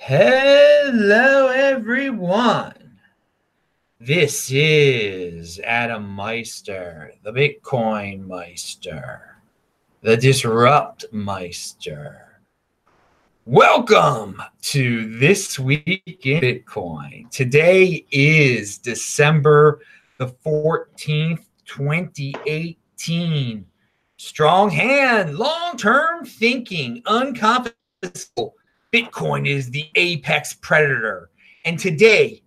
Hello, everyone. This is Adam Meister, the Bitcoin Meister, the Disrupt Meister. Welcome to This Week in Bitcoin. Today is December the 14th, 2018. Strong hand, long-term thinking, unconfiscatable. Bitcoin is the apex predator. And today,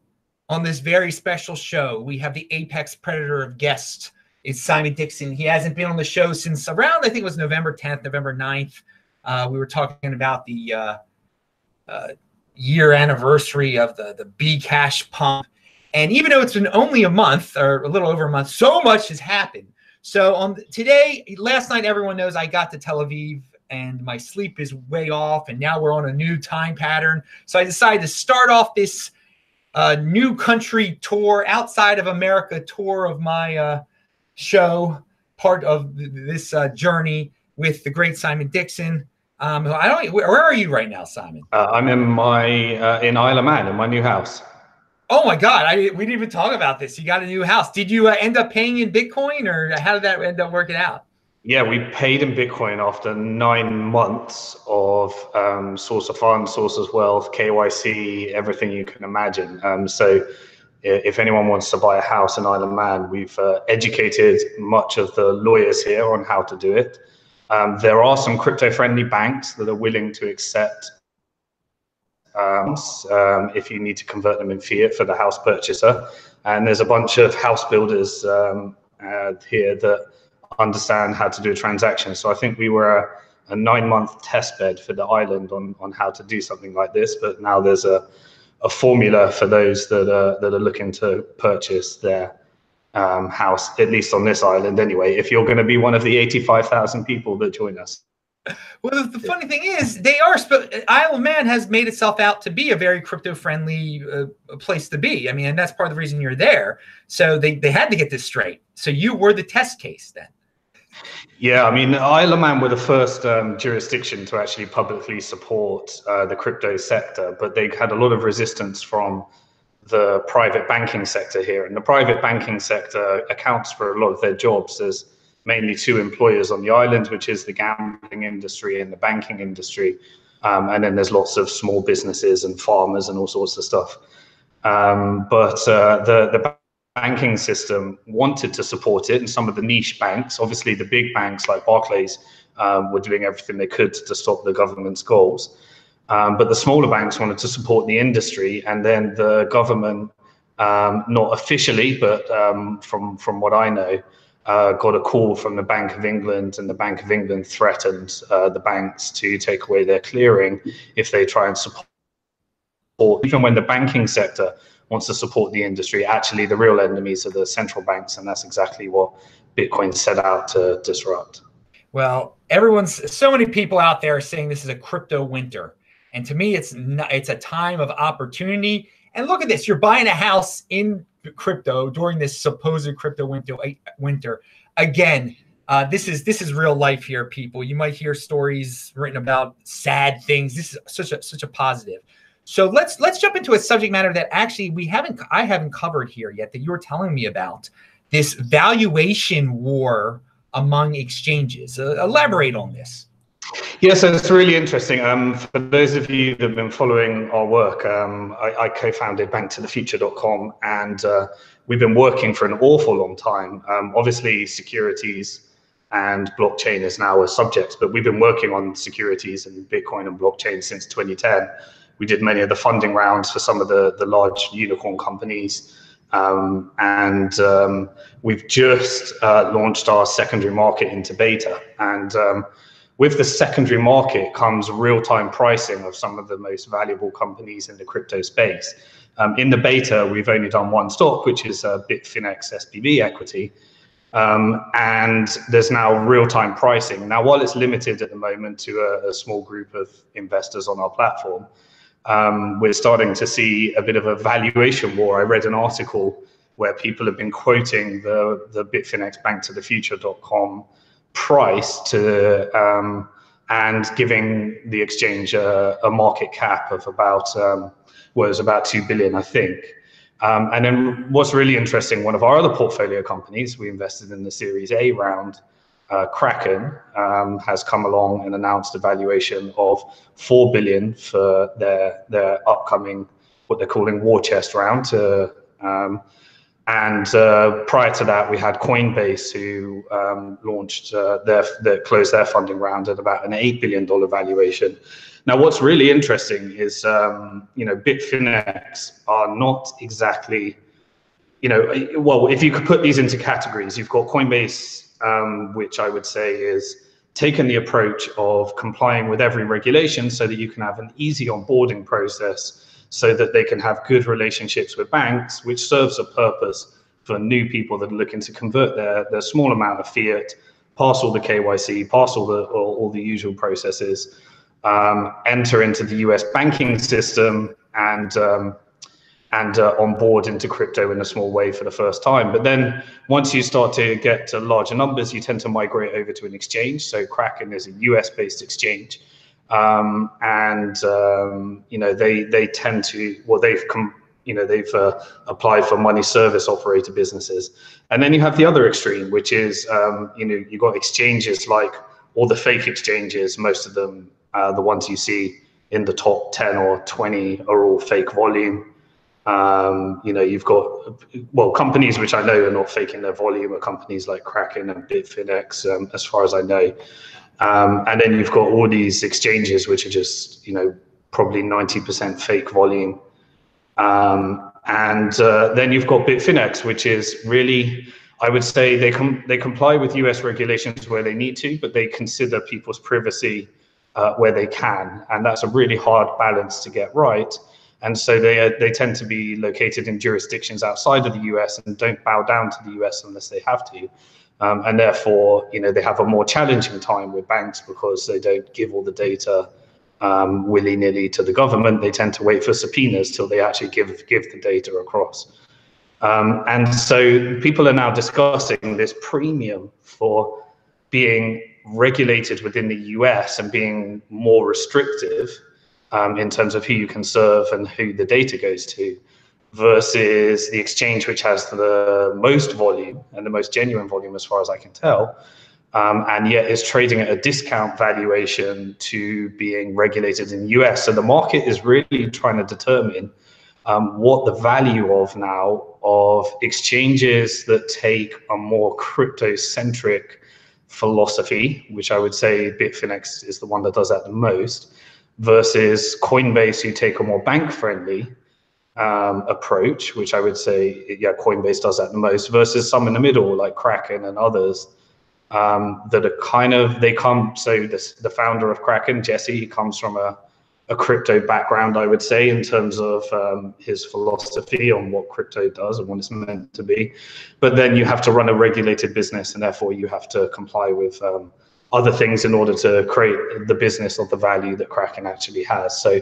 on this very special show, we have the apex predator of guests. It's Simon Dixon. He hasn't been on the show since around, I think it was November 10th, November 9th. We were talking about the year anniversary of the Bcash pump. And even though it's been only a month or a little over a month, so much has happened. So today, last night, everyone knows I got to Tel Aviv and my sleep is way off, and now we're on a new time pattern. So I decided to start off this new country tour, outside of America tour of my show, part of this journey with the great Simon Dixon. Where are you right now, Simon? I'm in my in Isle of Man in my new house. Oh my God, we didn't even talk about this. You got a new house. Did you end up paying in Bitcoin, or how did that end up working out? Yeah, we paid in Bitcoin after 9 months of source of funds, source of wealth, KYC, everything you can imagine. So if anyone wants to buy a house in Isle of Man, we've educated much of the lawyers here on how to do it. There are some crypto-friendly banks that are willing to accept if you need to convert them in fiat for the house purchaser. And there's a bunch of house builders here that understand how to do a transaction. So I think we were a 9-month test bed for the island on how to do something like this. But now there's a formula for those that are looking to purchase their house, at least on this island anyway, if you're going to be one of the 85,000 people that join us. Well, the funny thing is, Isle of Man has made itself out to be a very crypto-friendly place to be. I mean, and that's part of the reason you're there. So they had to get this straight. So you were the test case then. Yeah, I mean, Isle of Man were the first jurisdiction to actually publicly support the crypto sector, but they had a lot of resistance from the private banking sector here. And the private banking sector accounts for a lot of their jobs. There's mainly 2 employers on the island, which is the gambling industry and the banking industry. And then there's lots of small businesses and farmers and all sorts of stuff. But the banking system wanted to support it, and some of the niche banks, obviously the big banks like Barclays, were doing everything they could to stop the government's goals. But the smaller banks wanted to support the industry, and then the government, not officially, but from what I know, got a call from the Bank of England, and the Bank of England threatened the banks to take away their clearing if they try and support. Even when the banking sector wants to support the industry, actually the real enemies are the central banks, and that's exactly what Bitcoin set out to disrupt. Well, so many people out there are saying this is a crypto winter. And to me, it's a time of opportunity. And look at this, you're buying a house in crypto during this supposed crypto winter. Again, this is real life here, people. You might hear stories written about sad things. This is such a positive. So let's jump into a subject matter that actually I haven't covered here yet, that you were telling me about, this valuation war among exchanges. Elaborate on this. Yes, so it's really interesting. For those of you that have been following our work, I co-founded BnkToTheFuture.com, and we've been working for an awful long time. Obviously, securities and blockchain is now a subject, but we've been working on securities and Bitcoin and blockchain since 2010. We did many of the funding rounds for some of the large unicorn companies. And we've just launched our secondary market into beta. And with the secondary market comes real-time pricing of some of the most valuable companies in the crypto space. In the beta, we've only done one stock, which is Bitfinex SPV equity. And there's now real-time pricing. Now, while it's limited at the moment to a small group of investors on our platform, we're starting to see a bit of a valuation war. I read an article where people have been quoting the Bitfinex BnkToTheFuture.com price to and giving the exchange a market cap of about, was about 2 billion, I think. And then what's really interesting, one of our other portfolio companies, we invested in the Series A round, Kraken, has come along and announced a valuation of 4 billion for their upcoming, what they're calling war chest round. And prior to that, we had Coinbase, who launched closed their funding round at about an $8 billion valuation. Now, what's really interesting is, Bitfinex are not exactly, well, if you could put these into categories, you've got Coinbase, which I would say is taken the approach of complying with every regulation so that you can have an easy onboarding process, so that they can have good relationships with banks, which serves a purpose for new people that are looking to convert their small amount of fiat, pass all the KYC, pass all the usual processes, enter into the US banking system, and onboard into crypto in a small way for the first time. But then once you start to get to larger numbers, you tend to migrate over to an exchange. So Kraken is a US-based exchange. They tend to, well, they've applied for money service operator businesses. And then you have the other extreme, which is, you've got exchanges like all the fake exchanges. Most of them, the ones you see in the top 10 or 20 are all fake volume. You've got, well, companies which I know are not faking their volume are companies like Kraken and Bitfinex, as far as I know. And then you've got all these exchanges which are just, probably 90% fake volume. Then you've got Bitfinex, which is really, I would say they comply with US regulations where they need to, but they consider people's privacy where they can. And that's a really hard balance to get right. And so they tend to be located in jurisdictions outside of the US and don't bow down to the US unless they have to. And therefore, they have a more challenging time with banks because they don't give all the data willy-nilly to the government. They tend to wait for subpoenas till they actually give the data across. And so people are now discussing this premium for being regulated within the US and being more restrictive in terms of who you can serve and who the data goes to, versus the exchange which has the most volume and the most genuine volume as far as I can tell, and yet is trading at a discount valuation to being regulated in the US. So the market is really trying to determine what the value of now of exchanges that take a more crypto-centric philosophy, which I would say Bitfinex is the one that does that the most, versus Coinbase, who take a more bank-friendly approach, which I would say, Coinbase does that the most, versus some in the middle like Kraken and others that are kind of, so the founder of Kraken, Jesse, he comes from a crypto background, I would say, in terms of his philosophy on what crypto does and what it's meant to be. But then you have to run a regulated business, and therefore you have to comply with other things in order to create the business of the value that Kraken actually has. So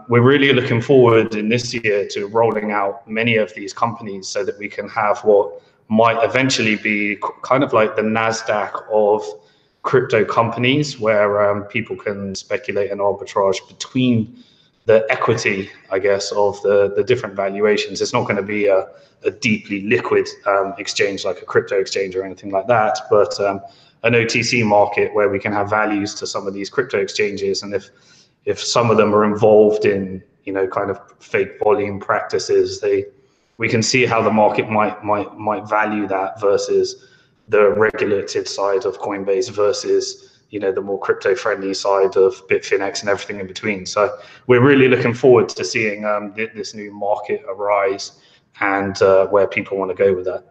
we're really looking forward in this year to rolling out many of these companies so that we can have what might eventually be kind of like the NASDAQ of crypto companies, where people can speculate and arbitrage between the equity, I guess, of the different valuations. It's not going to be a deeply liquid exchange like a crypto exchange or anything like that, but an OTC market where we can have values to some of these crypto exchanges. And if some of them are involved in, kind of fake volume practices, we can see how the market might value that versus the regulated side of Coinbase versus, the more crypto-friendly side of Bitfinex and everything in between. So we're really looking forward to seeing this new market arise and where people want to go with that.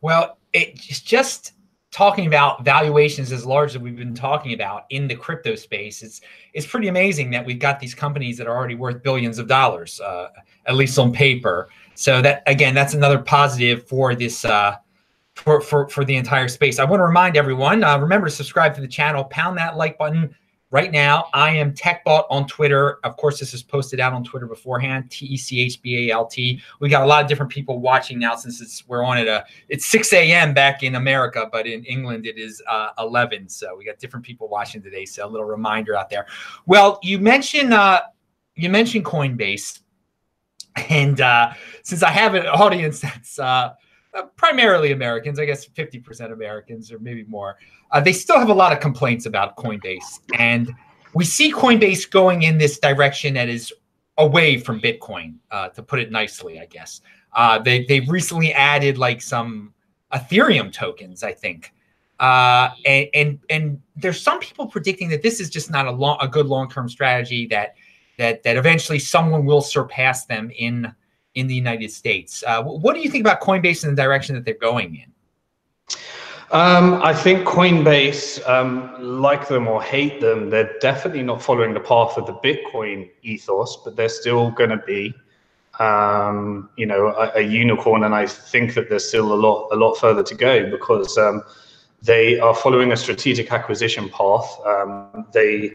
Well, it's just talking about valuations as large as we've been talking about in the crypto space. It's pretty amazing that we've got these companies that are already worth billions of dollars, at least on paper. So that, again, that's another positive for this for the entire space. I want to remind everyone, remember to subscribe to the channel, pound that like button Right now, I am TechBalt on Twitter. Of course, this is posted out on Twitter beforehand, TechBalt. We got a lot of different people watching now since we're on at it's 6 a.m. back in America, but in England it is 11. So we got different people watching today. So a little reminder out there. Well, you mentioned Coinbase, and since I have an audience that's primarily Americans, I guess 50% Americans or maybe more, they still have a lot of complaints about Coinbase. And we see Coinbase going in this direction that is away from Bitcoin, to put it nicely, I guess. They've recently added like some Ethereum tokens, I think. And there's some people predicting that this is just not a good long-term strategy, that eventually someone will surpass them in the United States. What do you think about Coinbase and the direction that they're going in? I think Coinbase, like them or hate them, they're definitely not following the path of the Bitcoin ethos, but they're still going to be, a unicorn. And I think that there's still a lot further to go, because they are following a strategic acquisition path. They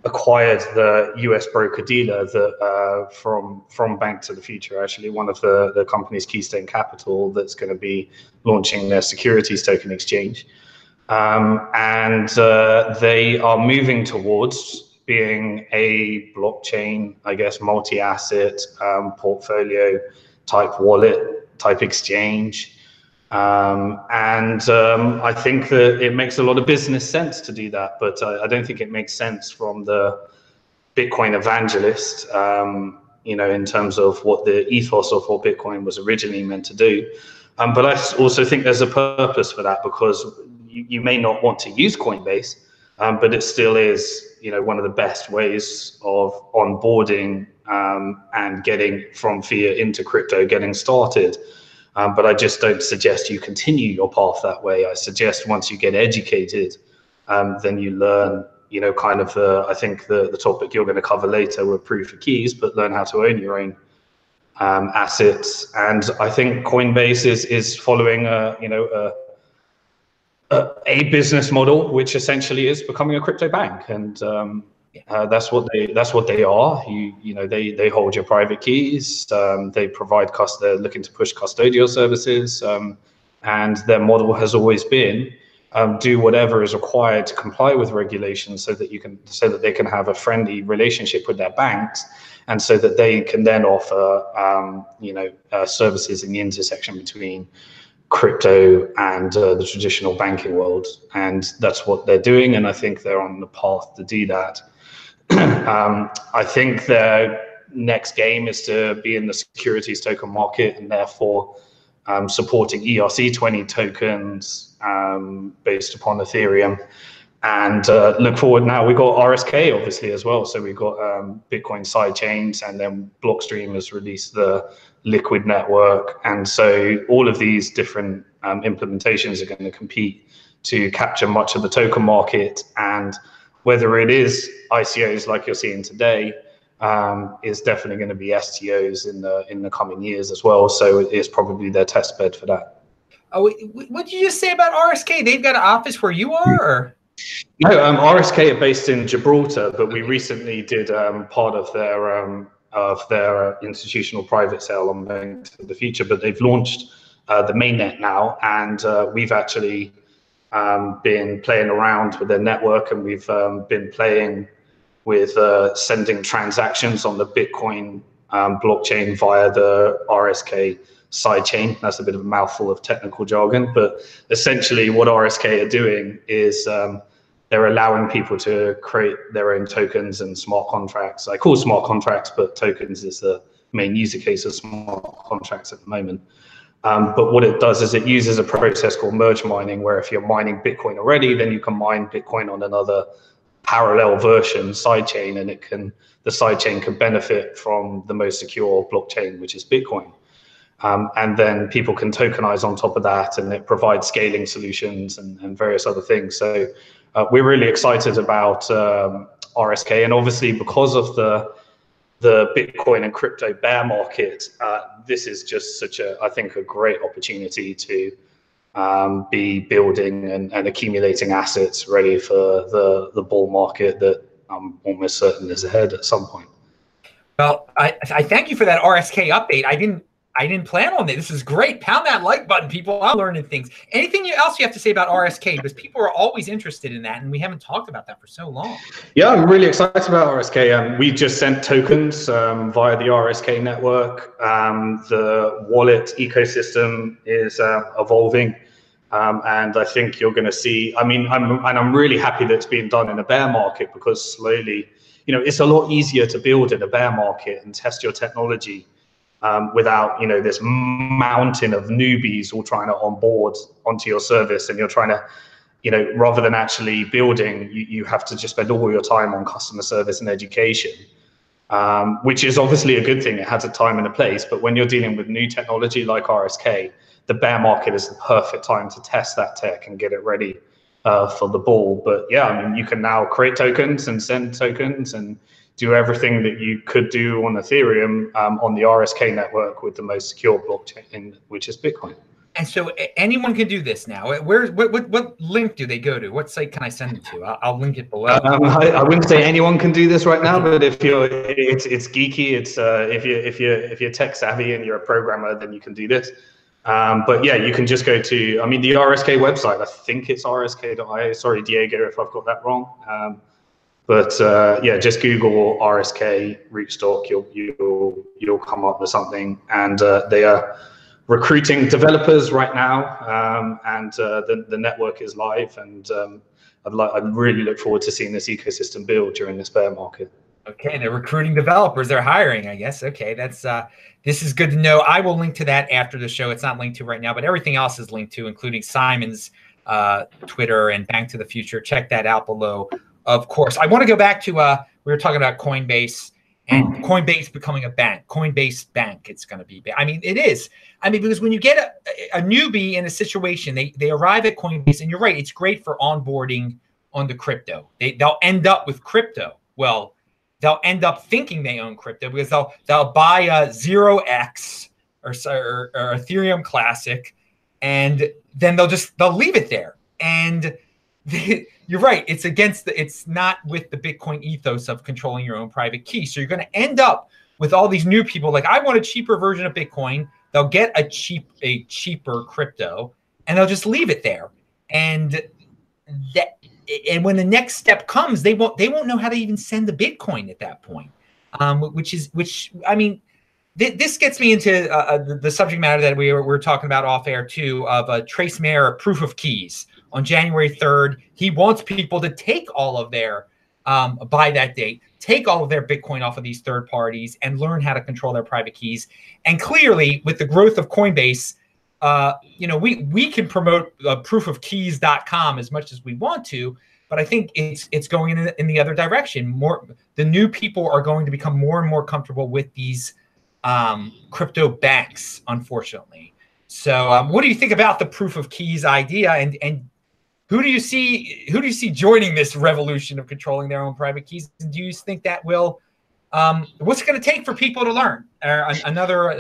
acquired the US broker-dealer that from BnkToTheFuture, actually, one of the companies, Keystone Capital, that's going to be launching their securities token exchange. And they are moving towards being a blockchain, I guess, multi-asset portfolio type wallet, type exchange. I think that it makes a lot of business sense to do that, but I don't think it makes sense from the Bitcoin evangelist, in terms of what the ethos of what Bitcoin was originally meant to do. But I also think there's a purpose for that, because you may not want to use Coinbase, but it still is, one of the best ways of onboarding and getting from fiat into crypto, getting started. But I just don't suggest you continue your path that way. I suggest once you get educated, then you learn, kind of I think the topic you're going to cover later with proof of keys, but learn how to own your own assets. And I think Coinbase is following a business model, which essentially is becoming a crypto bank, and that's what they are. They hold your private keys. They provide they're looking to push custodial services, and their model has always been do whatever is required to comply with regulations, so that they can have a friendly relationship with their banks, and so that they can then offer services in the intersection between crypto and the traditional banking world. And that's what they're doing, and I think they're on the path to do that. I think their next game is to be in the securities token market, and therefore supporting ERC20 tokens based upon Ethereum. And look forward now, we've got RSK obviously as well. So we've got Bitcoin side chains, and then Blockstream has released the Liquid network. And so all of these different implementations are going to compete to capture much of the token market. And whether it is ICOs like you're seeing today, is definitely going to be STOs in the coming years as well. So it is probably their test bed for that. Oh, what did you just say about RSK? They've got an office where you are, or? No, RSK are based in Gibraltar, but we recently did part of their institutional private sale on BnkToTheFuture. But they've launched the mainnet now, and we've actually been playing around with their network, and we've been playing with sending transactions on the Bitcoin blockchain via the RSK sidechain. That's a bit of a mouthful of technical jargon, but essentially what RSK are doing is they're allowing people to create their own tokens and smart contracts. I call smart contracts, but tokens is the main user case of smart contracts at the moment. But what it does is it uses a process called merge mining, where if you're mining Bitcoin already, then you can mine Bitcoin on another parallel version sidechain, and the sidechain can benefit from the most secure blockchain, which is Bitcoin. And then people can tokenize on top of that, and it provides scaling solutions and various other things. So we're really excited about RSK, and obviously because of the Bitcoin and crypto bear market, this is just I think a great opportunity to be building and accumulating assets ready for the bull market that I'm almost certain is ahead at some point. Well, I thank you for that RSK update. I didn't plan on it. This is great. Pound that like button, people. I'm learning things. Anything else you have to say about RSK? Because people are always interested in that, and we haven't talked about that for so long. Yeah, I'm really excited about RSK. We just sent tokens via the RSK network. The wallet ecosystem is evolving. And I think you're going to see, I'm really happy that it's being done in a bear market, because slowly, it's a lot easier to build in a bear market and test your technology without, this mountain of newbies all trying to onboard onto your service. And you're trying to, rather than actually building, you have to just spend all your time on customer service and education, which is obviously a good thing. It has a time and a place. But when you're dealing with new technology like RSK, the bear market is the perfect time to test that tech and get it ready for the bull. But yeah, you can now create tokens and send tokens and do everything that you could do on Ethereum on the RSK network with the most secure blockchain, which is Bitcoin. And so anyone can do this now. What link do they go to? What site can I send them to? I'll link it below. I wouldn't say anyone can do this right now, but if it's geeky. It's if you're tech savvy and you're a programmer, then you can do this. But yeah, you can just go to, the RSK website. I think it's rsk.io. Sorry, Diego, if I've got that wrong. But yeah, just Google RSK Rootstock. You'll come up with something, and they are recruiting developers right now, and the network is live. And I really look forward to seeing this ecosystem build during this bear market. Okay, they're recruiting developers. They're hiring, I guess. Okay, this is good to know. I will link to that after the show. It's not linked to right now, but everything else is linked to, including Simon's Twitter and Bank to the Future. Check that out below, of course. I want to go back to we were talking about Coinbase and Coinbase becoming a bank. Coinbase Bank, it's going to be. It is. Because when you get a newbie in a situation, they arrive at Coinbase, and you're right, it's great for onboarding on the crypto. They'll end up with crypto. Well, they'll end up thinking they own crypto, because they'll buy a 0x or Ethereum Classic, and then they'll leave it there. And you're right, it's not with the Bitcoin ethos of controlling your own private key. So you're going to end up with all these new people like, I want a cheaper version of Bitcoin. They'll get a cheaper crypto, and they'll just leave it there. And when the next step comes, they won't know how to even send the Bitcoin at that point. This gets me into the subject matter that we were talking about off air too, of Trace Mayer proof of keys on January 3rd. He wants people to take all of their by that date, take all of their Bitcoin off of these third parties and learn how to control their private keys. And clearly, with the growth of Coinbase, we can promote proofofkeys.com as much as we want to, but I think it's going in the other direction. The new people are going to become more and more comfortable with these crypto banks, unfortunately. So, what do you think about the proof of keys idea, and who do you see joining this revolution of controlling their own private keys? Do you think that will what's it going to take for people to learn? Another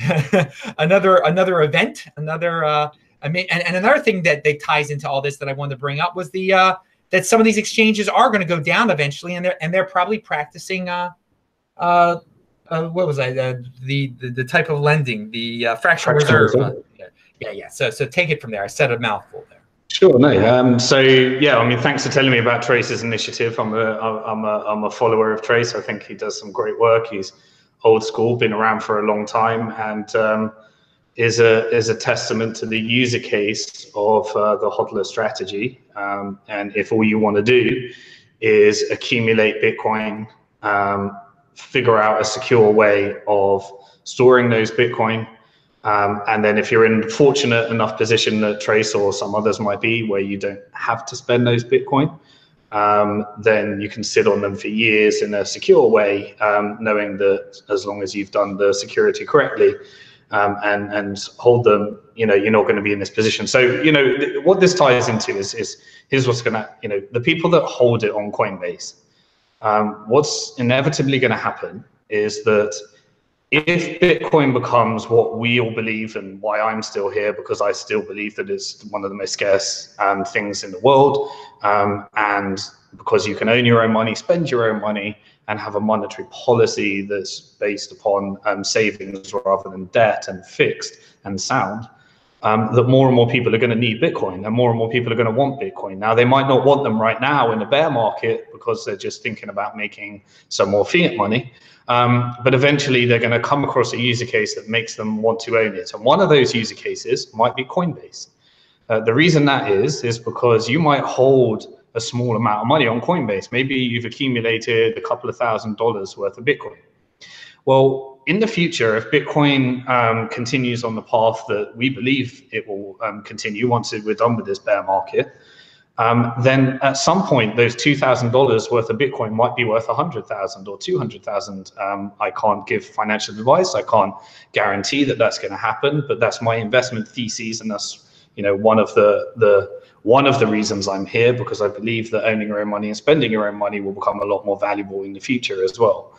event, and another thing that ties into all this that I wanted to bring up was that some of these exchanges are going to go down eventually, and they're probably practicing what was the type of lending, the fractional reserve. Yeah. So take it from there. I said a mouthful there. Sure. No. So yeah, thanks for telling me about Trace's initiative. I'm a follower of Trace. I think he does some great work. He's old school, been around for a long time, and is a testament to the user case of the hodler strategy. And if all you want to do is accumulate Bitcoin, figure out a secure way of storing those Bitcoin, and then if you're in fortunate enough position that Trace or some others might be, where you don't have to spend those Bitcoin, then you can sit on them for years in a secure way, knowing that as long as you've done the security correctly, and hold them, you're not going to be in this position. So, what this ties into is here's what's going to, the people that hold it on Coinbase, what's inevitably going to happen is that if Bitcoin becomes what we all believe, and why I'm still here, because I still believe that it's one of the most scarce things in the world, and because you can own your own money, spend your own money, and have a monetary policy that's based upon savings rather than debt and fixed and sound, that more and more people are going to need Bitcoin, and more people are going to want Bitcoin. Now, they might not want them right now in a bear market because they're just thinking about making some more fiat money. But eventually they're going to come across a user case that makes them want to own it. And one of those user cases might be Coinbase. The reason that is because you might hold a small amount of money on Coinbase. Maybe you've accumulated a couple of $1,000s worth of Bitcoin. Well, in the future, if Bitcoin continues on the path that we believe it will continue once we're done with this bear market, then at some point, those $2,000 worth of Bitcoin might be worth 100,000 or 200,000. I can't give financial advice. I can't guarantee that that's going to happen, but that's my investment thesis, and that's one of the reasons I'm here, because I believe that owning your own money and spending your own money will become a lot more valuable in the future as well.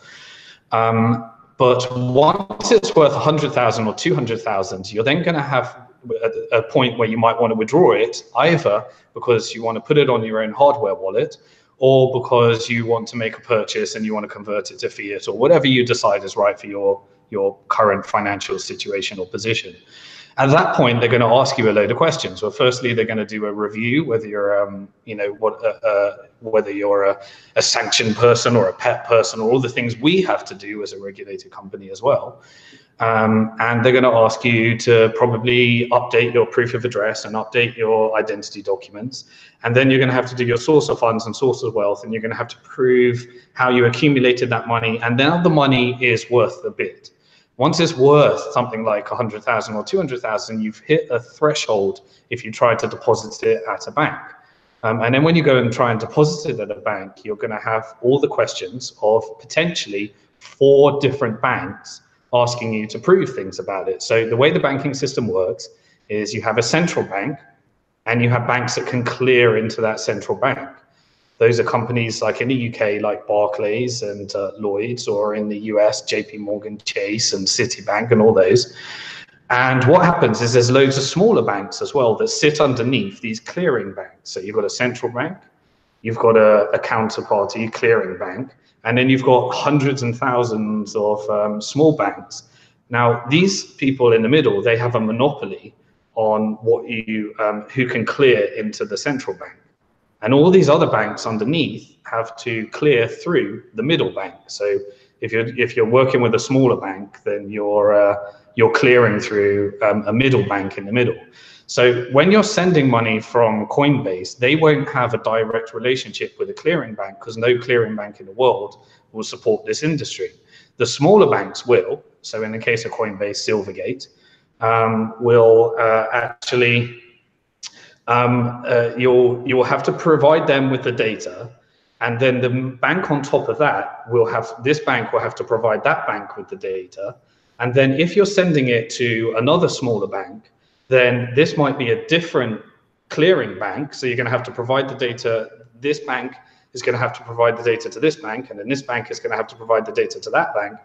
But once it's worth 100,000 or 200,000, you're then going to have a point where you might want to withdraw it, either because you want to put it on your own hardware wallet, or because you want to make a purchase and you want to convert it to fiat, or whatever you decide is right for your current financial situation or position. At that point, they're going to ask you a load of questions. Well, firstly, they're going to do a review, whether you're, whether you're a sanctioned person or a pet person, or all the things we have to do as a regulated company as well. And they're going to ask you to probably update your proof of address and update your identity documents. And then you're going to have to do your source of funds and source of wealth, and you're going to have to prove how you accumulated that money. And now the money is worth a bit. Once it's worth something like 100,000 or 200,000, you've hit a threshold if you try to deposit it at a bank. And then when you go and try and deposit it at a bank, you're going to have all the questions of potentially 4 different banks asking you to prove things about it. So the way the banking system works is you have a central bank, and you have banks that can clear into that central bank. Those are companies like in the UK, like Barclays and Lloyds, or in the US, JP Morgan Chase and Citibank and all those. And what happens is there's loads of smaller banks as well that sit underneath these clearing banks. So you've got a central bank, you've got a counterparty clearing bank, and then you've got hundreds and thousands of small banks. Now, these people in the middle, they have a monopoly on what who can clear into the central bank. And all these other banks underneath have to clear through the middle bank. So if you're working with a smaller bank, then you're clearing through a middle bank in the middle. So when you're sending money from Coinbase, they won't have a direct relationship with a clearing bank, because no clearing bank in the world will support this industry. The smaller banks will. So in the case of Coinbase, Silvergate will actually. You'll have to provide them with the data, and then the bank on top of that this bank will have to provide that bank with the data. And then if you're sending it to another smaller bank, then this might be a different clearing bank. So you're going to have to provide the data. This bank is going to have to provide the data to this bank, and then this bank is going to have to provide the data to that bank.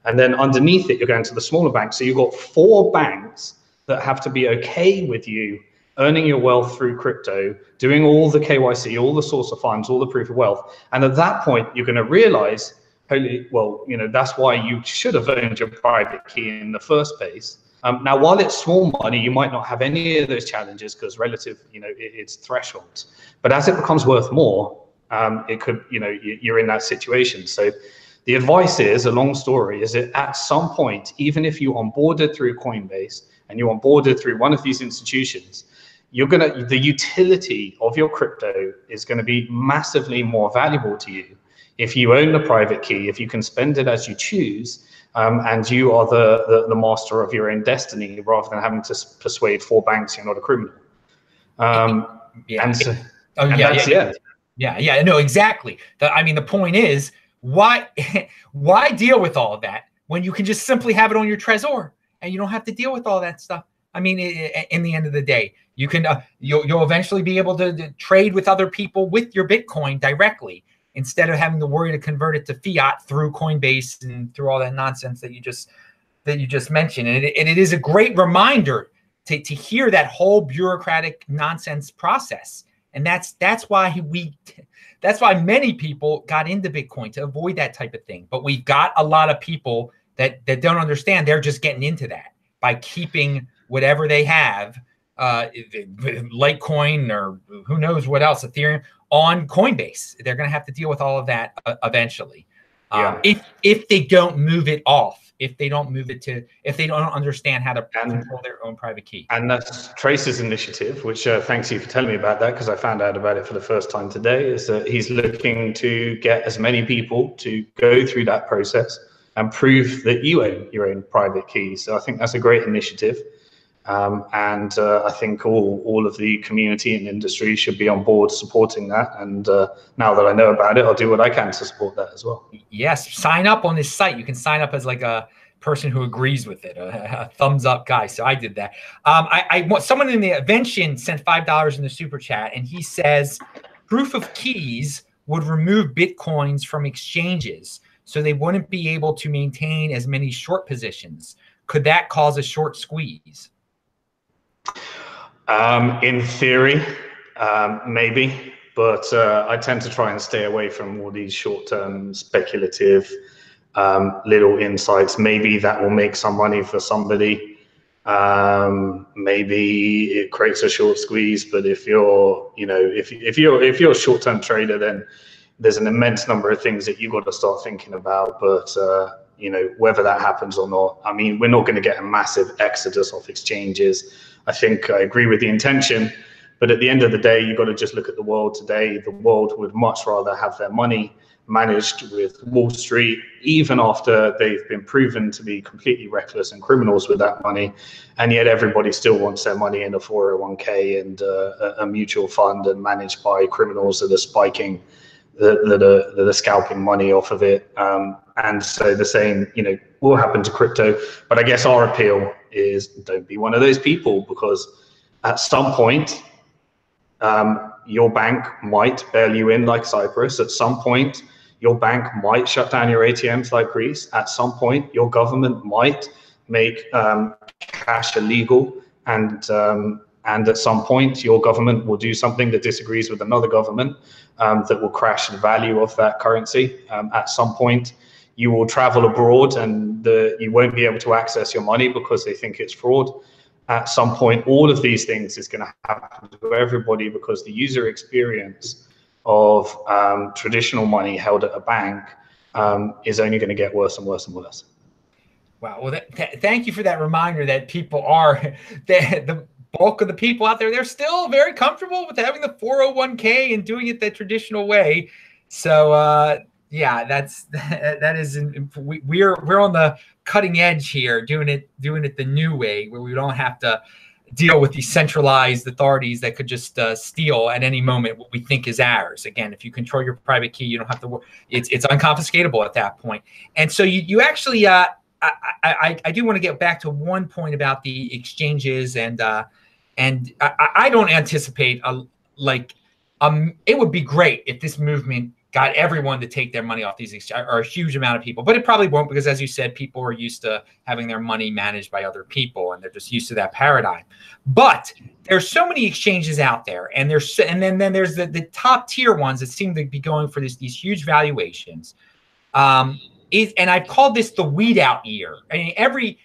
And then underneath it, you're going to the smaller bank. So you've got 4 banks that have to be okay with you earning your wealth through crypto, doing all the KYC, all the source of funds, all the proof of wealth. And at that point, you're going to realize, that's why you should have earned your private key in the first place. Now, while it's small money, you might not have any of those challenges, because relative, it's thresholds. But as it becomes worth more, it could, you're in that situation. So the advice is, a long story, is that at some point, even if you onboarded through Coinbase and you onboarded through one of these institutions, the utility of your crypto is going to be massively more valuable to you if you own the private key, if you can spend it as you choose, and you are the master of your own destiny, rather than having to persuade 4 banks you're not a criminal. No, exactly. The point is, why deal with all of that when you can just simply have it on your Trezor and you don't have to deal with all that stuff? In the end of the day, you can you'll eventually be able to trade with other people with your Bitcoin directly, instead of having to worry to convert it to fiat through Coinbase and through all that nonsense that you just mentioned. And it is a great reminder to hear that whole bureaucratic nonsense process. And that's why that's why many people got into Bitcoin, to avoid that type of thing. But we've got a lot of people that don't understand. They're just getting into that by keeping whatever they have, Litecoin or who knows what else, Ethereum, on Coinbase. They're going to have to deal with all of that eventually. If they don't move it off, if they don't move it to, if they don't understand how to control their own private key. And that's Trace's initiative, which thanks you for telling me about that, because I found out about it for the first time today, is that he's looking to get as many people to go through that process and prove that you own your own private key. So I think that's a great initiative. And I think all of the community and industry should be on board supporting that. And now that I know about it, I'll do what I can to support that as well. Yes, sign up on this site. You can sign up as like a person who agrees with it, a thumbs up guy. So I did that. I want someone in the Invention sent $5 in the super chat, and he says proof of keys would remove Bitcoins from exchanges, so they wouldn't be able to maintain as many short positions. Could that cause a short squeeze? In theory, maybe, but I tend to try and stay away from all these short-term speculative little insights. Maybe that will make some money for somebody. Maybe it creates a short squeeze, but if you're, if you're a short-term trader, then there's an immense number of things that you've got to start thinking about. But whether that happens or not, I mean, we're not going to get a massive exodus off exchanges. I think I agree with the intention, but at the end of the day, you've got to just look at the world today. The world would much rather have their money managed with Wall Street, even after they've been proven to be completely reckless and criminals with that money. And yet everybody still wants their money in a 401k and a mutual fund and managed by criminals that are spiking, that are scalping money off of it. And so the same, will happen to crypto. But I guess our appeal is don't be one of those people, because at some point, your bank might bail you in like Cyprus. At some point, your bank might shut down your ATMs like Greece. At some point, your government might make cash illegal. And at some point, your government will do something that disagrees with another government that will crash the value of that currency. At some point, you will travel abroad and you won't be able to access your money because they think it's fraud. At some point, all of these things is going to happen to everybody, because the user experience of traditional money held at a bank is only going to get worse and worse and worse. Wow. Well, thank you for that reminder that people are, the bulk of the people out there, they're still very comfortable with having the 401k and doing it the traditional way. So, yeah, that is, we're on the cutting edge here, doing it the new way, where we don't have to deal with these centralized authorities that could just steal at any moment what we think is ours. Again, if you control your private key, you don't have to worry. It's unconfiscatable at that point. And so you actually, I do want to get back to one point about the exchanges, and I don't anticipate it would be great if this movement got everyone to take their money off these exchanges, or a huge amount of people, but it probably won't, because as you said, people are used to having their money managed by other people, and they're just used to that paradigm. But there's so many exchanges out there, and then there's the top tier ones that seem to be going for these huge valuations. And I've called this the weed out year. I mean,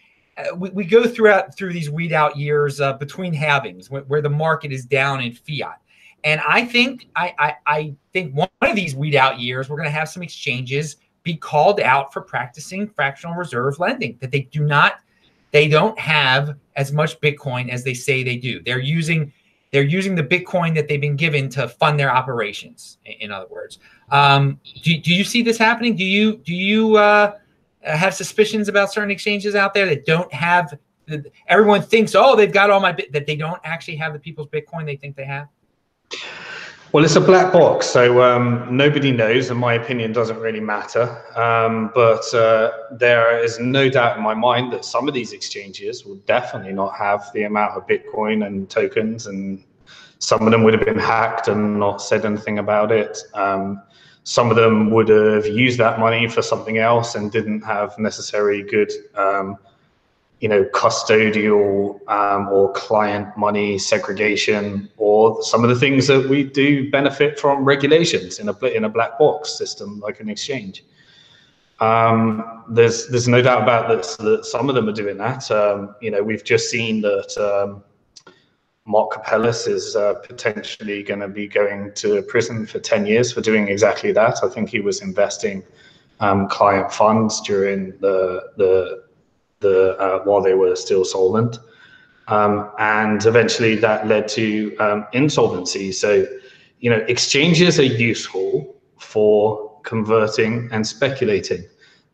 we go through these weed out years between halvings, where the market is down in fiat. And I think one of these weed out years, we're going to have some exchanges be called out for practicing fractional reserve lending, that they don't have as much Bitcoin as they say they do. They're using the Bitcoin that they've been given to fund their operations. In other words, do you see this happening? Do you have suspicions about certain exchanges out there that don't have? Everyone thinks, oh, they've got all that they don't actually have the people's Bitcoin they think they have. Well, it's a black box, so nobody knows, and my opinion doesn't really matter. But there is no doubt in my mind that some of these exchanges will definitely not have the amount of Bitcoin and tokens, and some of them would have been hacked and not said anything about it. Some of them would have used that money for something else and didn't have necessarily good custodial or client money segregation, or some of the things that we do benefit from regulations in a black box system like an exchange. There's no doubt about that some of them are doing that. We've just seen that Mark Capellis is potentially going to be going to prison for 10 years for doing exactly that. I think he was investing client funds during while they were still solvent, and eventually that led to insolvency. So, exchanges are useful for converting and speculating.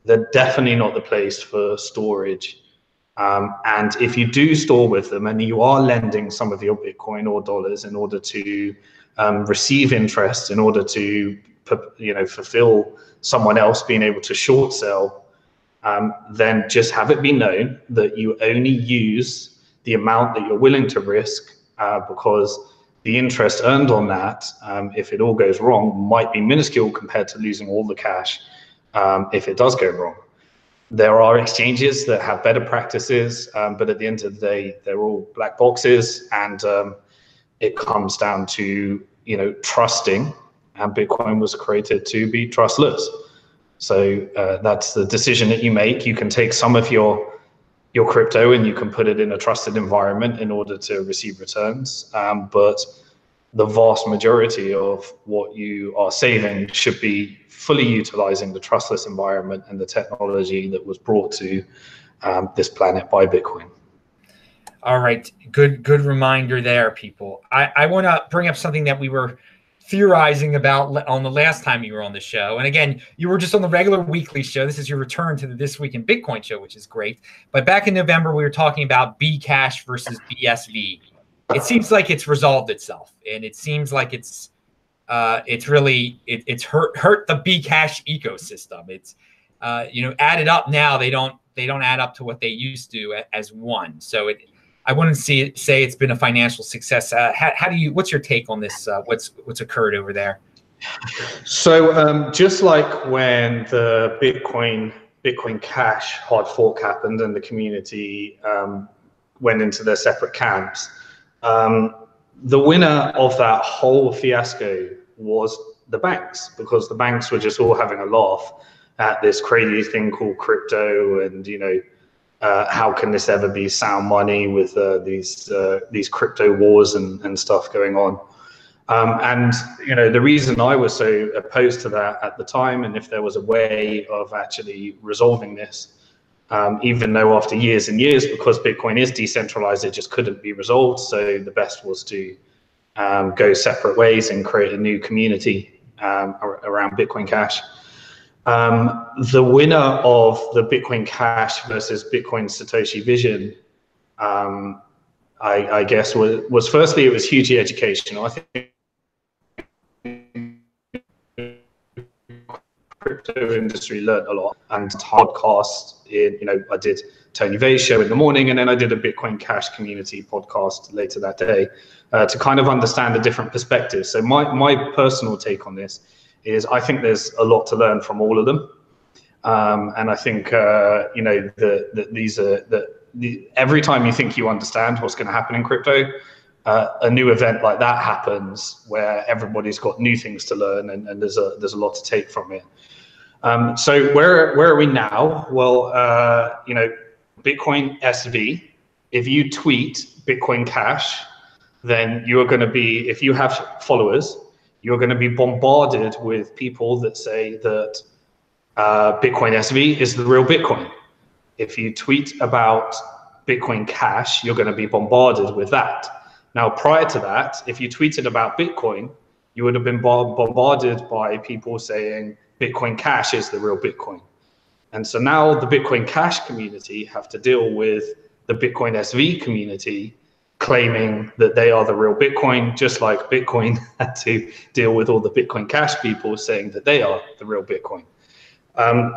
They're definitely not the place for storage. And if you do store with them and you are lending some of your Bitcoin or dollars in order to receive interest, in order to fulfill someone else being able to short sell, then just have it be known that you only use the amount that you're willing to risk, because the interest earned on that, if it all goes wrong, might be minuscule compared to losing all the cash if it does go wrong. There are exchanges that have better practices, but at the end of the day, they're all black boxes, and it comes down to trusting, and Bitcoin was created to be trustless. So that's the decision that you make. You can take some of your crypto and you can put it in a trusted environment in order to receive returns, but the vast majority of what you are saving should be fully utilizing the trustless environment and the technology that was brought to this planet by Bitcoin. All right, good reminder there, people. I want to bring up something that we were theorizing about on the last time you were on the show. And again, you were just on the regular weekly show. This is your return to the This Week in Bitcoin show, which is great. But back in November, we were talking about Bcash versus BSV. It seems like it's resolved itself, and it seems like it's really hurt the Bcash ecosystem. It's added up now, they don't add up to what they used to as one. So I wouldn't say it's been a financial success. What's your take on this? What's occurred over there? So just like when the Bitcoin Cash hard fork happened and the community went into their separate camps, the winner of that whole fiasco was the banks, because the banks were just all having a laugh at this crazy thing called crypto, and how can this ever be sound money with these crypto wars and stuff going on. And the reason I was so opposed to that at the time, and if there was a way of actually resolving this, even though after years and years, because Bitcoin is decentralized, it just couldn't be resolved. So the best was to go separate ways and create a new community around Bitcoin Cash. The winner of the Bitcoin Cash versus Bitcoin Satoshi vision, I guess, was firstly, it was hugely educational. I think crypto industry learned a lot, and podcast. I did Tony Vay's show in the morning, and then I did a Bitcoin Cash community podcast later that day to kind of understand the different perspectives. So my personal take on this is I think there's a lot to learn from all of them, and I think every time you think you understand what's going to happen in crypto, a new event like that happens where everybody's got new things to learn, and there's a lot to take from it. So where are we now? Well, Bitcoin SV, if you tweet Bitcoin Cash, then you are going to be, if you have followers, you're going to be bombarded with people that say that Bitcoin SV is the real Bitcoin. If you tweet about Bitcoin Cash, you're going to be bombarded with that. Now, prior to that, if you tweeted about Bitcoin, you would have been bombarded by people saying Bitcoin Cash is the real Bitcoin. And so now the Bitcoin Cash community have to deal with the Bitcoin SV community claiming that they are the real Bitcoin, just like Bitcoin had to deal with all the Bitcoin Cash people saying that they are the real Bitcoin.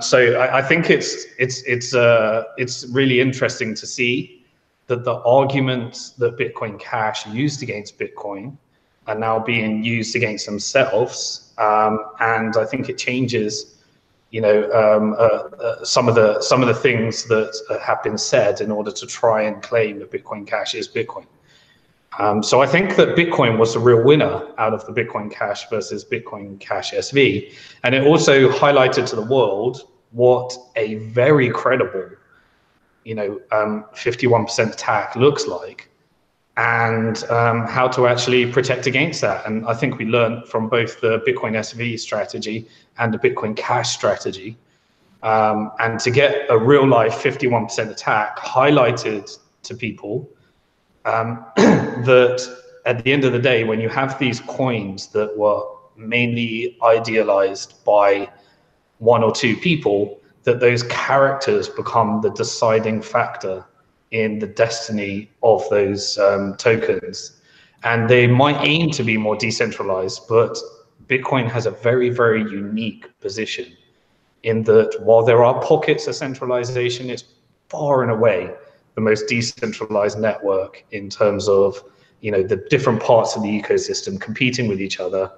So I think it's really interesting to see that the arguments that Bitcoin Cash used against Bitcoin are now being used against themselves, and I think it changes, some of the things that have been said in order to try and claim that Bitcoin Cash is Bitcoin. So I think that Bitcoin was the real winner out of the Bitcoin Cash versus Bitcoin Cash SV. And it also highlighted to the world what a very credible, 51% attack looks like, and how to actually protect against that. And I think we learned from both the Bitcoin SV strategy and the Bitcoin Cash strategy. And to get a real life 51% attack highlighted to people that at the end of the day, when you have these coins that were mainly idealized by one or two people, that those characters become the deciding factor in the destiny of those tokens. And they might aim to be more decentralized, but Bitcoin has a very, very unique position in that while there are pockets of centralization, it's far and away the most decentralized network in terms of the different parts of the ecosystem competing with each other.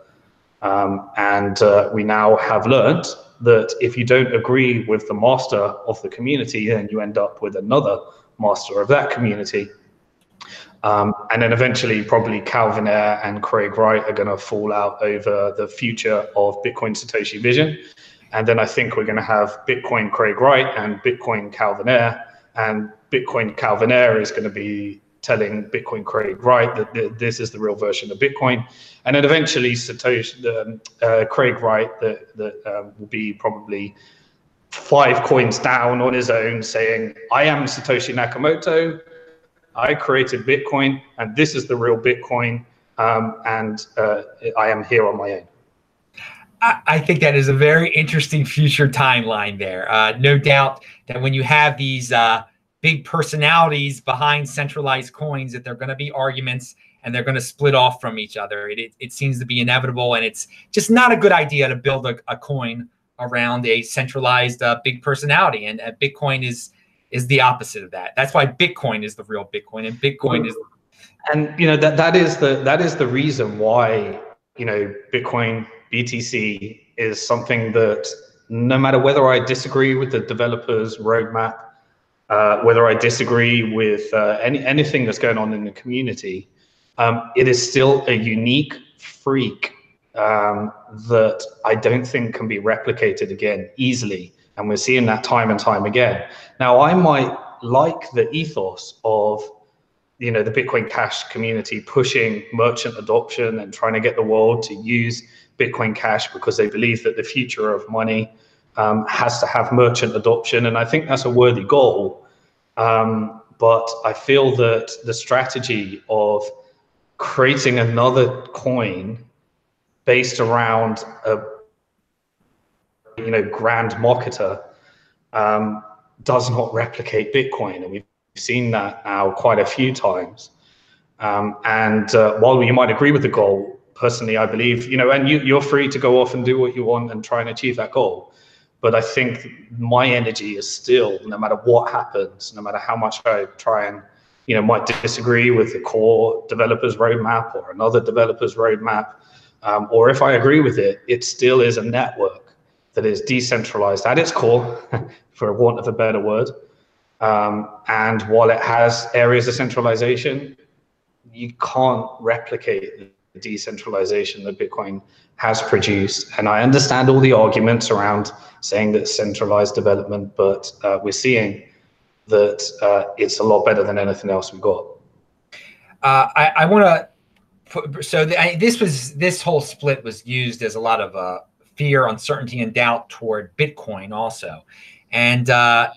And we now have learned that if you don't agree with the master of the community, then you end up with another master of that community. And then eventually probably Calvin Ayre and Craig Wright are going to fall out over the future of Bitcoin Satoshi Vision. And then I think we're going to have Bitcoin Craig Wright and Bitcoin Calvin Ayre, and Bitcoin Calvin Ayre is going to be telling Bitcoin Craig Wright that this is the real version of Bitcoin. And then eventually Craig Wright that will be probably 5 coins down on his own saying, I am Satoshi Nakamoto, I created Bitcoin, and this is the real Bitcoin, and I am here on my own. I think that is a very interesting future timeline there. No doubt that when you have these big personalities behind centralized coins, that there are going to be arguments and they're going to split off from each other. It seems to be inevitable, and it's just not a good idea to build a coin around a centralized big personality. And Bitcoin is the opposite of that. That's why Bitcoin is the real Bitcoin, and Bitcoin is. And that is the reason why Bitcoin BTC is something that no matter whether I disagree with the developers' roadmap, whether I disagree with anything that's going on in the community, it is still a unique freak that I don't think can be replicated again easily. And we're seeing that time and time again. Now, I might like the ethos of the Bitcoin Cash community pushing merchant adoption and trying to get the world to use Bitcoin Cash because they believe that the future of money has to have merchant adoption. And I think that's a worthy goal. But I feel that the strategy of creating another coin based around a grand marketer does not replicate Bitcoin. And we've seen that now quite a few times. And while you might agree with the goal, personally, I believe, and you're free to go off and do what you want and try and achieve that goal. But I think my energy is still, no matter what happens, no matter how much I try and, might disagree with the core developer's roadmap or another developer's roadmap, or if I agree with it, it still is a network that is decentralized at its core, for want of a better word. And while it has areas of centralization, you can't replicate the decentralization that Bitcoin has produced. And I understand all the arguments around saying that centralized development, but we're seeing that it's a lot better than anything else we've got. I want to. So this whole split was used as a lot of fear, uncertainty, and doubt toward Bitcoin also. And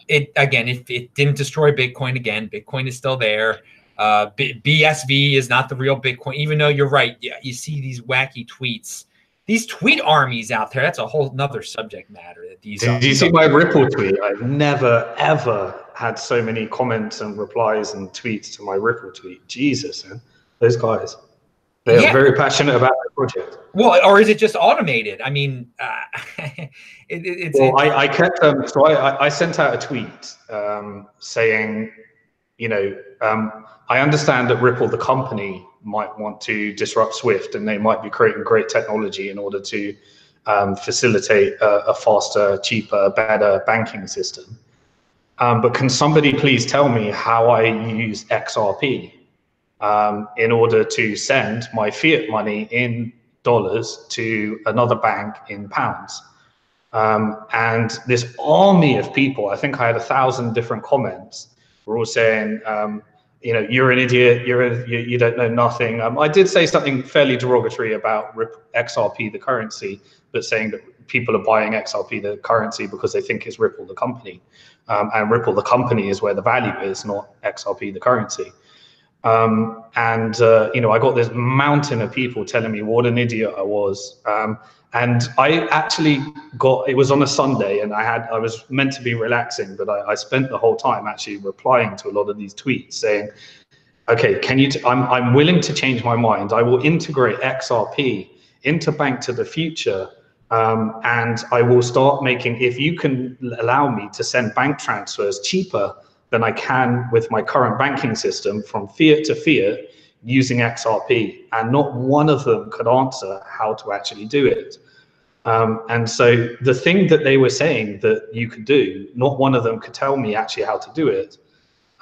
it didn't destroy Bitcoin. Again, Bitcoin is still there. BSV is not the real Bitcoin, even though you're right. Yeah, you see these wacky tweets, these tweet armies out there. That's a whole nother subject matter. Did you see my Ripple tweet? I've never, ever had so many comments and replies and tweets to my Ripple tweet. Jesus, man. Those guys. They are very passionate about the project. Well, or is it just automated? I mean, I kept so I sent out a tweet saying, I understand that Ripple, the company, might want to disrupt Swift, and they might be creating great technology in order to facilitate a faster, cheaper, better banking system. But can somebody please tell me how I use XRP in order to send my fiat money in dollars to another bank in pounds? And this army of people, I think I had 1,000 different comments, were all saying, you know, you're an idiot, you don't know nothing. I did say something fairly derogatory about XRP, the currency, but saying that people are buying XRP, the currency, because they think it's Ripple, the company. And Ripple, the company, is where the value is, not XRP, the currency. You know, I got this mountain of people telling me what an idiot I was. And I actually it was on a Sunday, and I was meant to be relaxing, but I spent the whole time actually replying to a lot of these tweets saying, okay, I'm willing to change my mind. I will integrate XRP into BnkToTheFuture, and I will start making, if you can allow me to send bank transfers cheaper than I can with my current banking system from fiat to fiat using XRP, and not one of them could answer how to actually do it. And so the thing that they were saying that you could do, not one of them could tell me actually how to do it.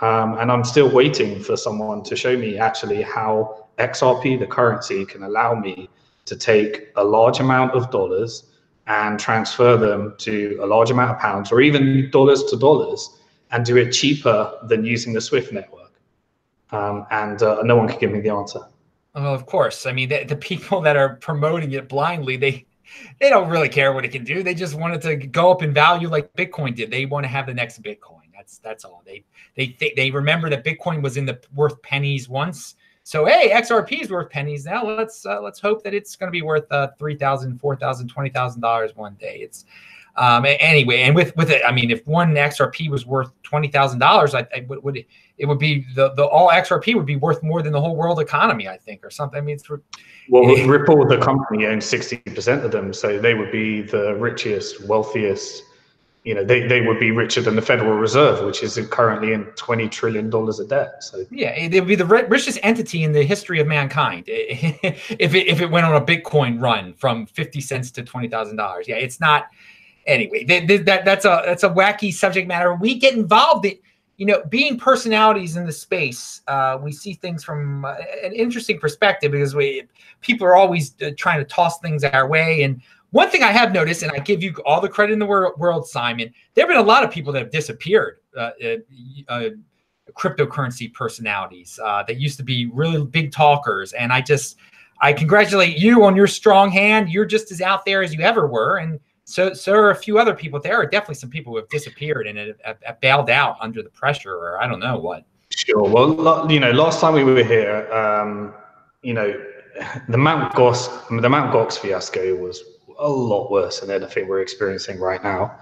And I'm still waiting for someone to show me actually how XRP, the currency, can allow me to take a large amount of dollars and transfer them to a large amount of pounds, or even dollars to dollars, and do it cheaper than using the SWIFT network. No one could give me the answer. Well, of course. I mean, the people that are promoting it blindly, they don't really care what it can do. They just want it to go up in value like Bitcoin did. They want to have the next Bitcoin. That's all. They remember that Bitcoin was worth pennies once. So hey, XRP is worth pennies now. Let's hope that it's going to be worth $3,000, $4,000, $20,000 one day. It's anyway, and with it, I mean, if one XRP was worth $20,000, it would be the all XRP would be worth more than the whole world economy, I think, or something. I mean, Ripple, the company, owns 60% of them, so they would be the richest, wealthiest. You know, they would be richer than the Federal Reserve, which is currently in $20 trillion of debt. So yeah, it would be the richest entity in the history of mankind if it went on a Bitcoin run from 50 cents to $20,000. Yeah, it's not. Anyway, that's a wacky subject matter. We get involved in, you know, being personalities in the space. We see things from an interesting perspective because people are always trying to toss things our way. And one thing I have noticed, and I give you all the credit in the world, Simon, there have been a lot of people that have disappeared, cryptocurrency personalities that used to be really big talkers. And I congratulate you on your strong hand. You're just as out there as you ever were. And so are a few other people. There are definitely some people who have disappeared and have bailed out under the pressure, or I don't know what. Sure. Well, you know, last time we were here, you know, the Mt. Gox fiasco was a lot worse than anything we're experiencing right now.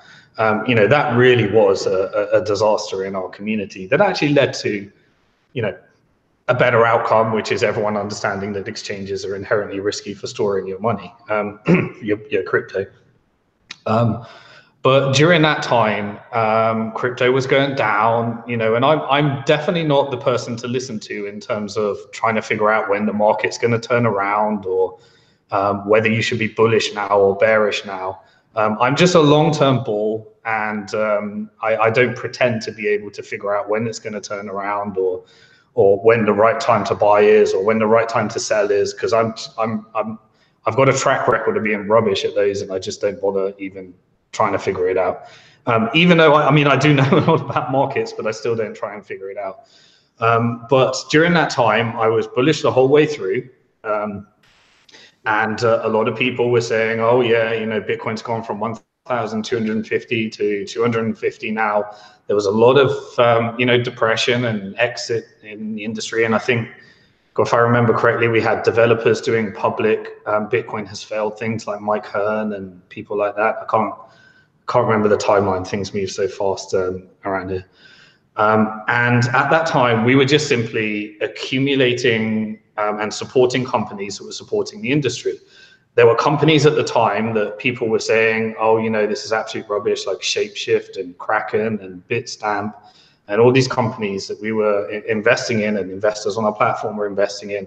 You know, that really was a disaster in our community that actually led to, you know, a better outcome, which is everyone understanding that exchanges are inherently risky for storing your money, your crypto. But during that time, crypto was going down, you know, and I'm definitely not the person to listen to in terms of trying to figure out when the market's going to turn around, or whether you should be bullish now or bearish now. I'm just a long-term bull, and I don't pretend to be able to figure out when it's going to turn around, or when the right time to buy is, or when the right time to sell is, because I've got a track record of being rubbish at those, and I just don't bother even trying to figure it out. Even though I mean, I do know a lot about markets, but I still don't try and figure it out. But during that time, I was bullish the whole way through. And a lot of people were saying, oh yeah, you know, Bitcoin's gone from 1,250 to 250 now. There was a lot of, you know, depression and exit in the industry. And I think, if I remember correctly, we had developers doing public Bitcoin has failed things like Mike Hearn and people like that. I can't remember the timeline. Things move so fast around here. And at that time, we were just simply accumulating and supporting companies that were supporting the industry. There were companies at the time that people were saying, oh, you know, this is absolute rubbish, like Shapeshift and Kraken and Bitstamp, and all these companies that we were investing in and investors on our platform were investing in.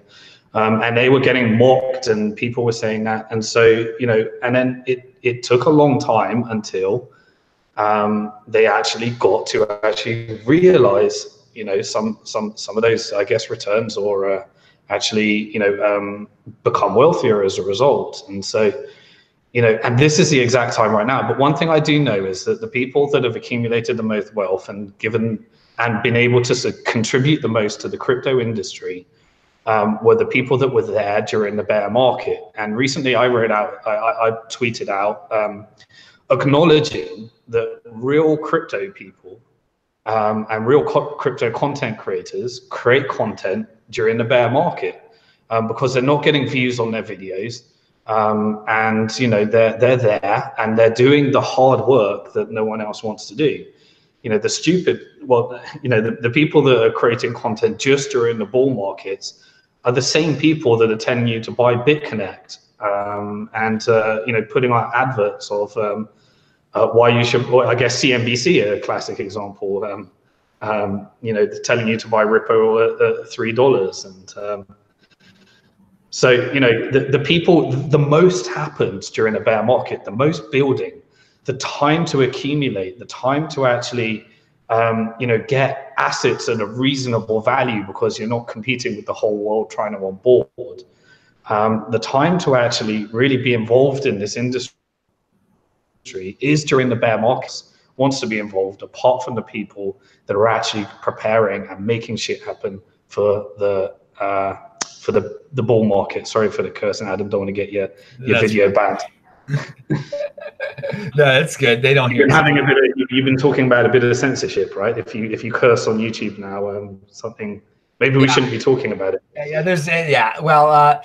And they were getting mocked, and people were saying that. And so, you know, and then it took a long time until they actually got to actually realize, you know, some of those, I guess, returns, or actually, you know, become wealthier as a result. And so, you know, and this is the exact time right now. But one thing I do know is that the people that have accumulated the most wealth and given and been able to contribute the most to the crypto industry were the people that were there during the bear market. And recently I tweeted out acknowledging that real crypto people and real crypto content creators create content during the bear market because they're not getting views on their videos. And, you know, they're there and they're doing the hard work that no one else wants to do. You know, the people that are creating content just during the bull markets are the same people that are telling you to buy BitConnect and, you know, putting out adverts of why you should, I guess CNBC, a classic example, you know, telling you to buy Ripple at $3. And so, you know, the people, the most happens during a bear market, the most building, the time to accumulate, the time to actually, you know, get assets at a reasonable value because you're not competing with the whole world trying to onboard. The time to actually really be involved in this industry is during the bear markets. Wants to be involved, apart from the people that are actually preparing and making shit happen for the bull market. Sorry for the cursing, Adam. Don't want to get your video banned. No, that's good. They don't hear. You've been talking about a bit of censorship, right? If you curse on YouTube now, something maybe we shouldn't be talking about it. Well,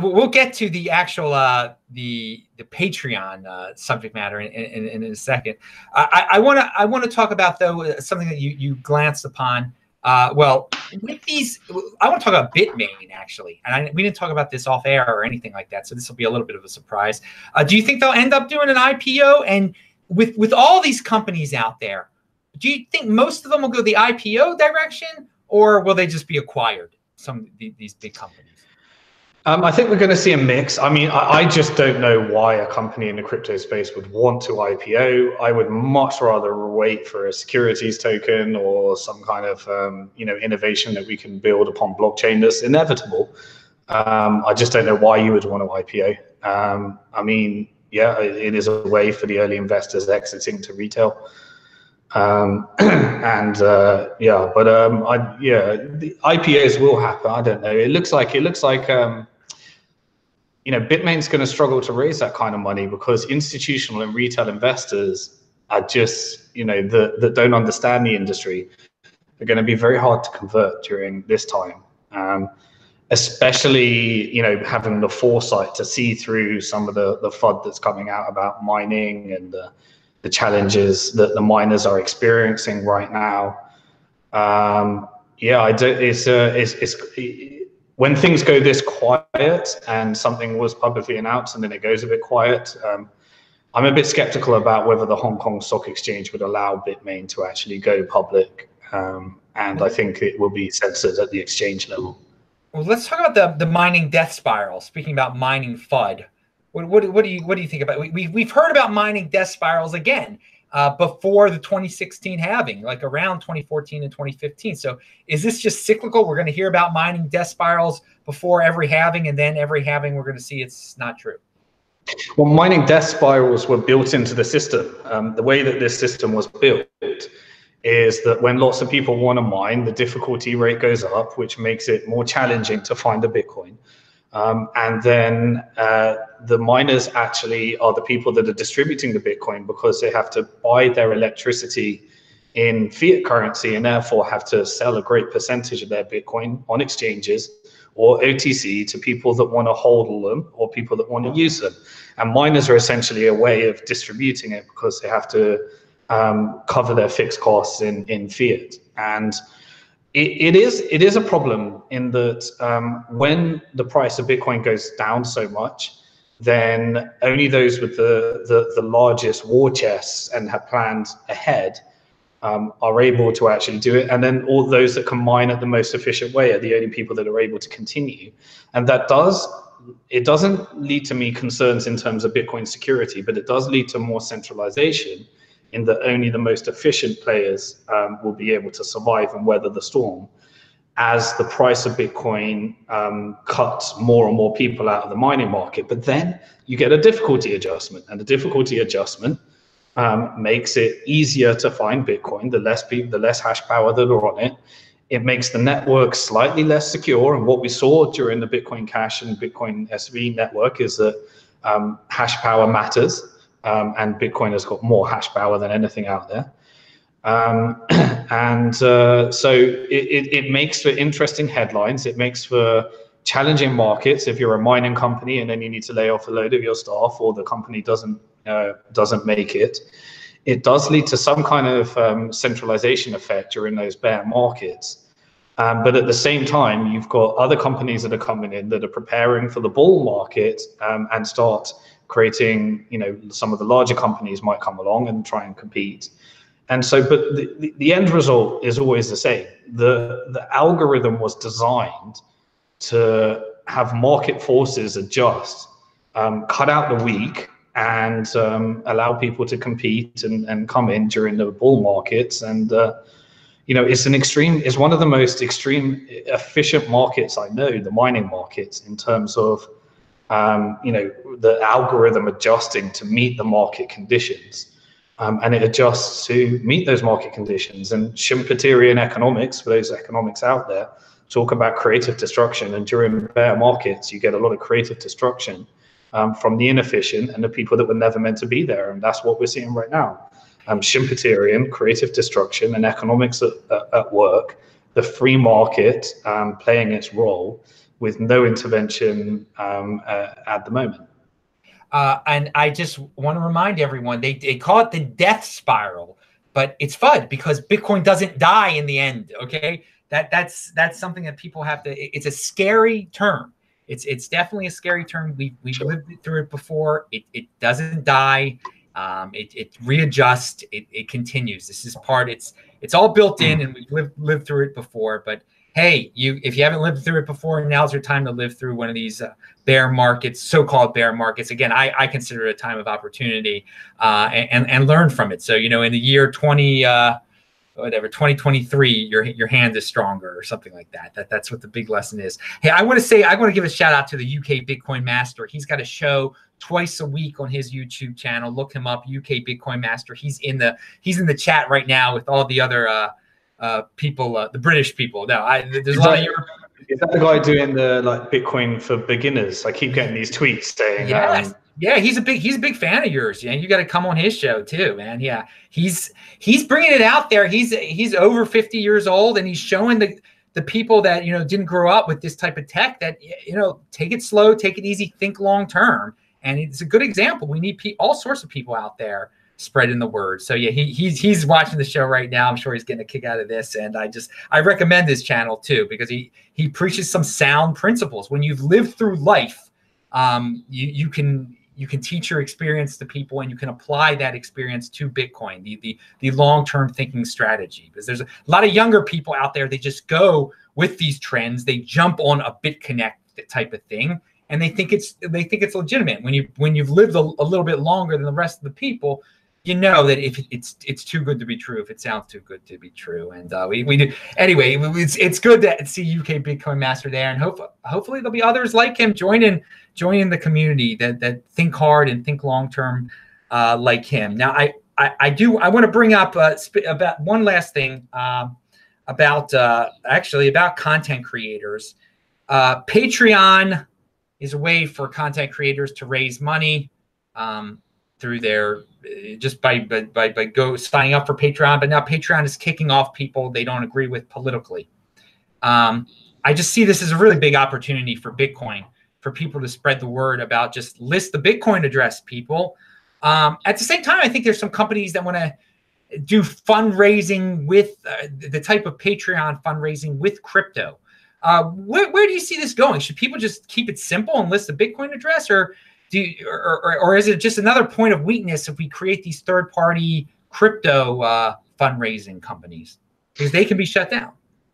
we'll get to the actual the Patreon subject matter in a second. I want to talk about though something that you glanced upon. Well, with these, I want to talk about Bitmain actually, and we didn't talk about this off air or anything like that, so this will be a little bit of a surprise. Do you think they'll end up doing an IPO? And with all these companies out there, do you think most of them will go the IPO direction, or will they just be acquired? Some of these big companies. I think we're going to see a mix. I mean, I just don't know why a company in the crypto space would want to IPO. I would much rather wait for a securities token or some kind of you know, innovation that we can build upon blockchain that's inevitable. I just don't know why you would want to IPO. I mean, yeah, it is a way for the early investors exiting to retail. The IPOs will happen. I don't know. It looks like you know, Bitmain's going to struggle to raise that kind of money because institutional and retail investors are just, you know, that don't understand the industry. They're going to be very hard to convert during this time, especially, you know, having the foresight to see through some of the FUD that's coming out about mining and the challenges that the miners are experiencing right now. When things go this quiet and something was publicly announced and then it goes a bit quiet, I'm a bit skeptical about whether the Hong Kong Stock Exchange would allow Bitmain to actually go public. And I think it will be censored at the exchange level. Well, let's talk about the mining death spiral. Speaking about mining FUD, what do you think about it? We've heard about mining death spirals again before the 2016 halving, like around 2014 and 2015. So is this just cyclical? We're going to hear about mining death spirals before every halving, and then every halving we're going to see it's not true. Well, mining death spirals were built into the system. The way that this system was built is that when lots of people want to mine, the difficulty rate goes up, which makes it more challenging to find a Bitcoin. And then the miners actually are the people that are distributing the Bitcoin because they have to buy their electricity in fiat currency and therefore have to sell a great percentage of their Bitcoin on exchanges or OTC to people that want to hold them or people that want to use them. And miners are essentially a way of distributing it because they have to cover their fixed costs in fiat. And it is a problem in that when the price of Bitcoin goes down so much, then only those with the largest war chests and have planned ahead are able to actually do it. And then all those that can mine at the most efficient way are the only people that are able to continue. And it doesn't lead to me concerns in terms of Bitcoin security, but it does lead to more centralization in that only the most efficient players will be able to survive and weather the storm, as the price of Bitcoin cuts more and more people out of the mining market. But then you get a difficulty adjustment, and the difficulty adjustment makes it easier to find Bitcoin. The less hash power that are on it. It makes the network slightly less secure. And what we saw during the Bitcoin Cash and Bitcoin SV network is that hash power matters, and Bitcoin has got more hash power than anything out there. So it makes for interesting headlines. It makes for challenging markets if you're a mining company and then you need to lay off a load of your staff, or the company doesn't make it. It does lead to some kind of centralization effect during those bear markets. But at the same time, you've got other companies that are coming in that are preparing for the bull market, and start creating, some of the larger companies might come along and try and compete. And so, but the end result is always the same. The algorithm was designed to have market forces adjust, cut out the weak, and allow people to compete and come in during the bull markets. And it's one of the most extreme efficient markets I know, the mining markets, in terms of the algorithm adjusting to meet the market conditions. And it adjusts to meet those market conditions. And Schumpeterian economics, for those economics out there, talk about creative destruction. And during bear markets, you get a lot of creative destruction from the inefficient and the people that were never meant to be there. And that's what we're seeing right now. Schumpeterian, creative destruction, and economics at work, the free market playing its role with no intervention at the moment. And I just want to remind everyone, they call it the death spiral, but it's FUD because Bitcoin doesn't die in the end. Okay, that's something that people have to. It's a scary term. It's definitely a scary term. We've lived through it before. It doesn't die. It readjusts. It continues. This is part. It's all built in, and we've lived through it before. But hey, if you haven't lived through it before, now's your time to live through one of these bear markets, so-called bear markets. Again, I consider it a time of opportunity and learn from it. So, in the year 2023, your hand is stronger or something like that. That's what the big lesson is. Hey, I want to give a shout out to the UK Bitcoin Master. He's got a show twice a week on his YouTube channel. Look him up, UK Bitcoin Master. He's in the chat right now with all the other people, the British people. No, there's a lot of Europe. Is that the guy doing the Bitcoin for beginners? I keep getting these tweets saying, yes. Yeah, he's a big fan of yours. Yeah, you got to come on his show too, man. Yeah, he's bringing it out there. He's over 50 years old, and he's showing the people that didn't grow up with this type of tech that take it slow, take it easy, think long term. And it's a good example. We need all sorts of people out there spreading the word. So yeah, he's watching the show right now. I'm sure he's getting a kick out of this. And I recommend his channel too, because he preaches some sound principles. When you've lived through life, you can teach your experience to people, and you can apply that experience to Bitcoin, the long-term thinking strategy. Because there's a lot of younger people out there, they just go with these trends. They jump on a BitConnect type of thing, and they think it's legitimate. When you've lived a little bit longer than the rest of the people, you know that if it's too good to be true, if it sounds too good to be true. And we do anyway. It's good to see UK Bitcoin Master there, and hopefully there'll be others like him joining the community that think hard and think long term like him. Now I want to bring up about one last thing about content creators. Patreon is a way for content creators to raise money through their just by signing up for Patreon. But now Patreon is kicking off people they don't agree with politically. I just see this as a really big opportunity for Bitcoin, for people to spread the word about just list the Bitcoin address, people. At the same time, I think there's some companies that want to do fundraising with the type of Patreon fundraising with crypto. Where do you see this going? Should people just keep it simple and list the Bitcoin address, or is it just another point of weakness if we create these third-party crypto fundraising companies because they can be shut down.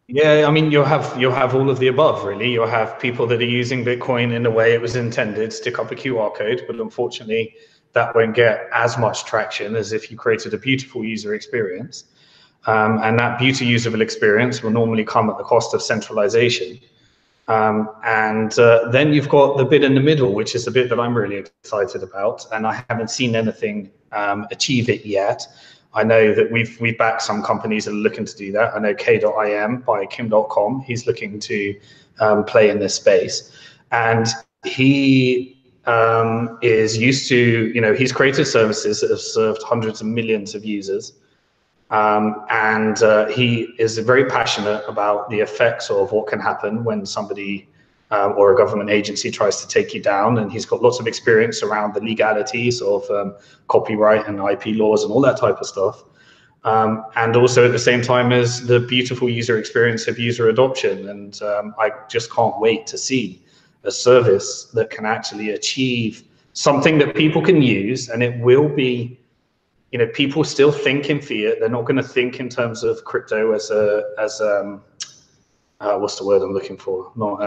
Yeah, I mean, you'll have all of the above, really. You'll have people that are using Bitcoin in the way it was intended, stick up a QR code, but unfortunately, that won't get as much traction as if you created a beautiful user experience. And that beauty usable experience will normally come at the cost of centralization. And then you've got the bit in the middle, which is the bit that I'm really excited about, and I haven't seen anything achieve it yet. I know that we've backed some companies that are looking to do that. I know K.im by Kim.com, he's looking to play in this space. And he is used to, he's created services that have served hundreds of millions of users. And he is very passionate about the effects of what can happen when somebody or a government agency tries to take you down. And he's got lots of experience around the legalities of copyright and IP laws and all that type of stuff. And also at the same time as the beautiful user experience of user adoption. And I just can't wait to see a service that can actually achieve something that people can use, and it will be, people still think in fiat. They're not going to think in terms of crypto as what's the word I'm looking for? Not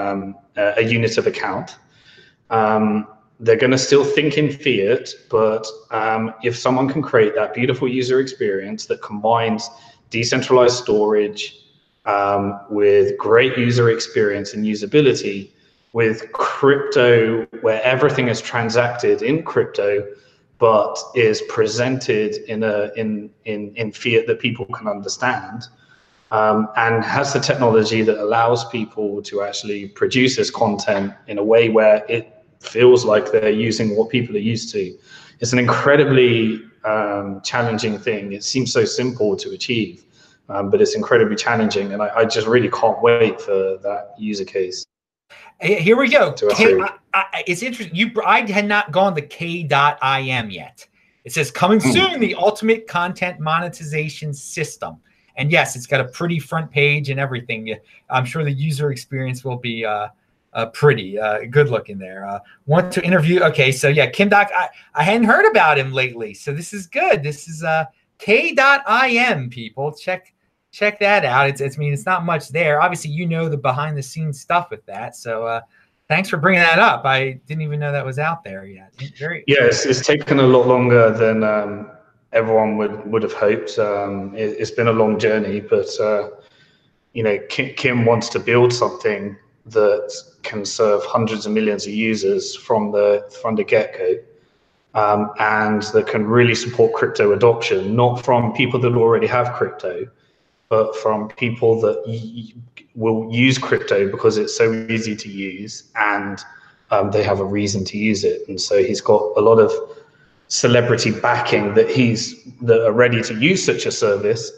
a unit of account. They're going to still think in fiat, but if someone can create that beautiful user experience that combines decentralized storage with great user experience and usability, with crypto where everything is transacted in crypto, but is presented in fiat that people can understand, and has the technology that allows people to actually produce this content in a way where it feels like they're using what people are used to. It's an incredibly challenging thing. It seems so simple to achieve, but it's incredibly challenging, and I just really can't wait for that user case. Here we go. It's interesting. I had not gone to K.im yet. It says coming soon, the ultimate content monetization system. And yes, it's got a pretty front page and everything. I'm sure the user experience will be pretty good looking there. Want to interview? Okay, so yeah, I hadn't heard about him lately, so this is good. This is K.im, people. Check that out. It's not much there. Obviously, the behind the scenes stuff with that. So thanks for bringing that up. I didn't even know that was out there yet. It's taken a lot longer than everyone would have hoped. It's been a long journey, but Kim wants to build something that can serve hundreds of millions of users from the get-go. And that can really support crypto adoption, not from people that already have crypto, but from people that will use crypto because it's so easy to use and they have a reason to use it. And so he's got a lot of celebrity backing that are ready to use such a service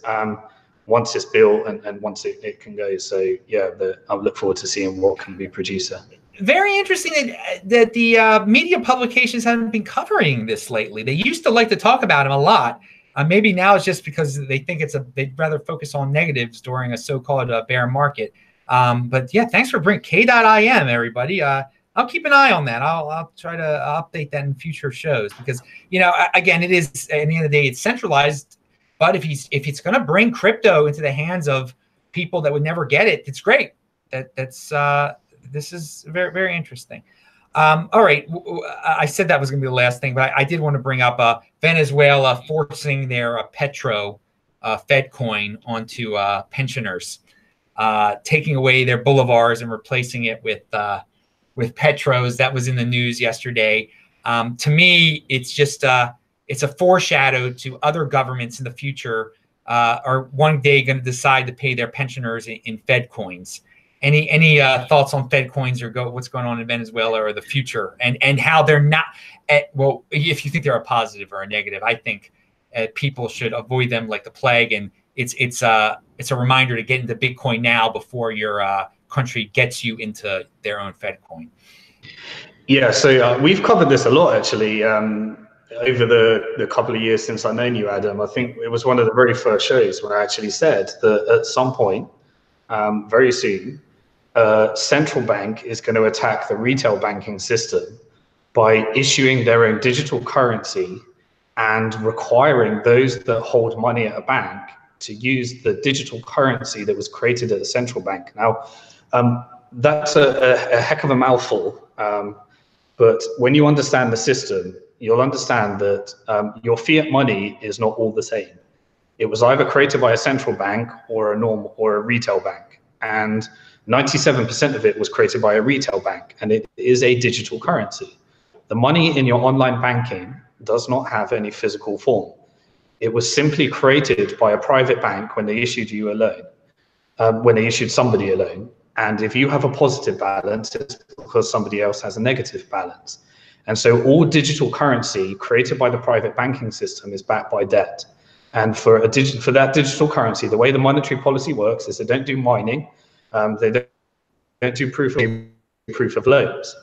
once it's built and once it can go. So yeah, I look forward to seeing what can be produced there. Very interesting that the media publications haven't been covering this lately. They used to like to talk about him a lot. Maybe now it's just because they think they'd rather focus on negatives during a so-called bear market. But yeah, thanks for bringing K.im, everybody. I'll keep an eye on that. I'll try to update that in future shows because, again, it is, at the end of the day, it's centralized. But if it's going to bring crypto into the hands of people that would never get it, it's great. This is very, very interesting. All right. I said that was going to be the last thing, but I did want to bring up Venezuela forcing their Petro Fed coin onto pensioners, taking away their bolivars and replacing it with Petros. That was in the news yesterday. To me, it's just it's a foreshadow to other governments in the future are one day going to decide to pay their pensioners in Fed coins. Any thoughts on Fed coins or what's going on in Venezuela or the future and how they're not well, if you think they're a positive or a negative, I think people should avoid them like the plague. And it's a reminder to get into Bitcoin now before your country gets you into their own Fed coin. Yeah, so we've covered this a lot actually over the couple of years since I've known you, Adam. I think it was one of the very first shows where I actually said that at some point, very soon, central bank is going to attack the retail banking system by issuing their own digital currency and requiring those that hold money at a bank to use the digital currency that was created at the central bank. Now, that's a heck of a mouthful, but when you understand the system, you'll understand that your fiat money is not all the same. It was either created by a central bank or a retail bank, and 97% of it was created by a retail bank, and it is a digital currency. The money in your online banking does not have any physical form. It was simply created by a private bank when they issued you a loan, when they issued somebody a loan. And if you have a positive balance, it's because somebody else has a negative balance. And so all digital currency created by the private banking system is backed by debt. And for that digital currency, the way the monetary policy works is they don't do mining, they don't do proof of loans.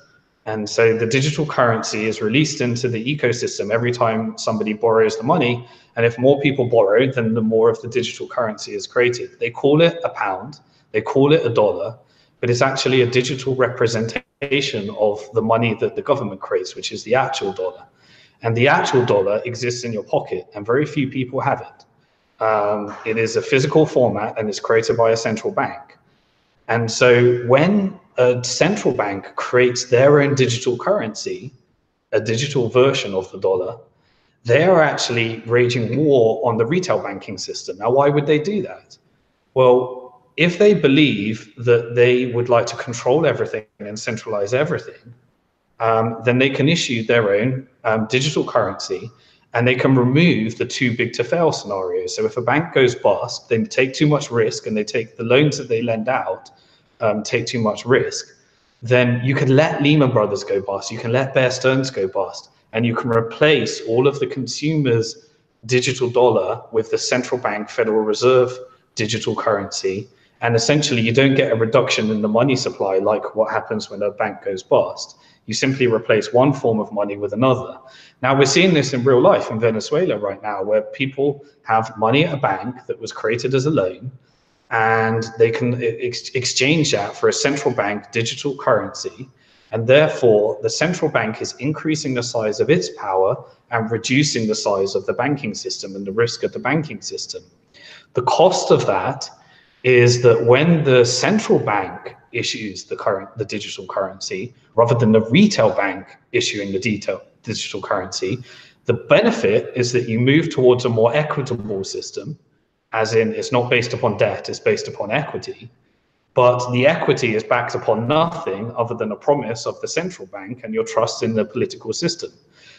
And so the digital currency is released into the ecosystem every time somebody borrows the money. And if more people borrow, then the more of the digital currency is created. They call it a pound, they call it a dollar, but it's actually a digital representation of the money that the government creates, which is the actual dollar. And the actual dollar exists in your pocket, and very few people have it. It is a physical format and is created by a central bank. And so when a central bank creates their own digital currency, a digital version of the dollar, they are actually waging war on the retail banking system. Now, why would they do that? Well, if they believe that they would like to control everything and centralize everything, then they can issue their own digital currency, and they can remove the too big to fail scenario. So if a bank goes bust, they take too much risk, and they take the loans that they lend out, take too much risk, then you can let Lehman Brothers go bust, you can let Bear Stearns go bust, and you can replace all of the consumers' digital dollar with the central bank Federal Reserve digital currency. And essentially, you don't get a reduction in the money supply like what happens when a bank goes bust. You simply replace one form of money with another. Now, we're seeing this in real life in Venezuela right now, where people have money at a bank that was created as a loan, and they can exchange that for a central bank digital currency. And therefore, the central bank is increasing the size of its power and reducing the size of the banking system and the risk of the banking system. The cost of that is that when the central bank issues the digital currency, rather than the retail bank issuing the digital currency, the benefit is that you move towards a more equitable system, as in it's not based upon debt, it's based upon equity. But the equity is backed upon nothing other than a promise of the central bank and your trust in the political system.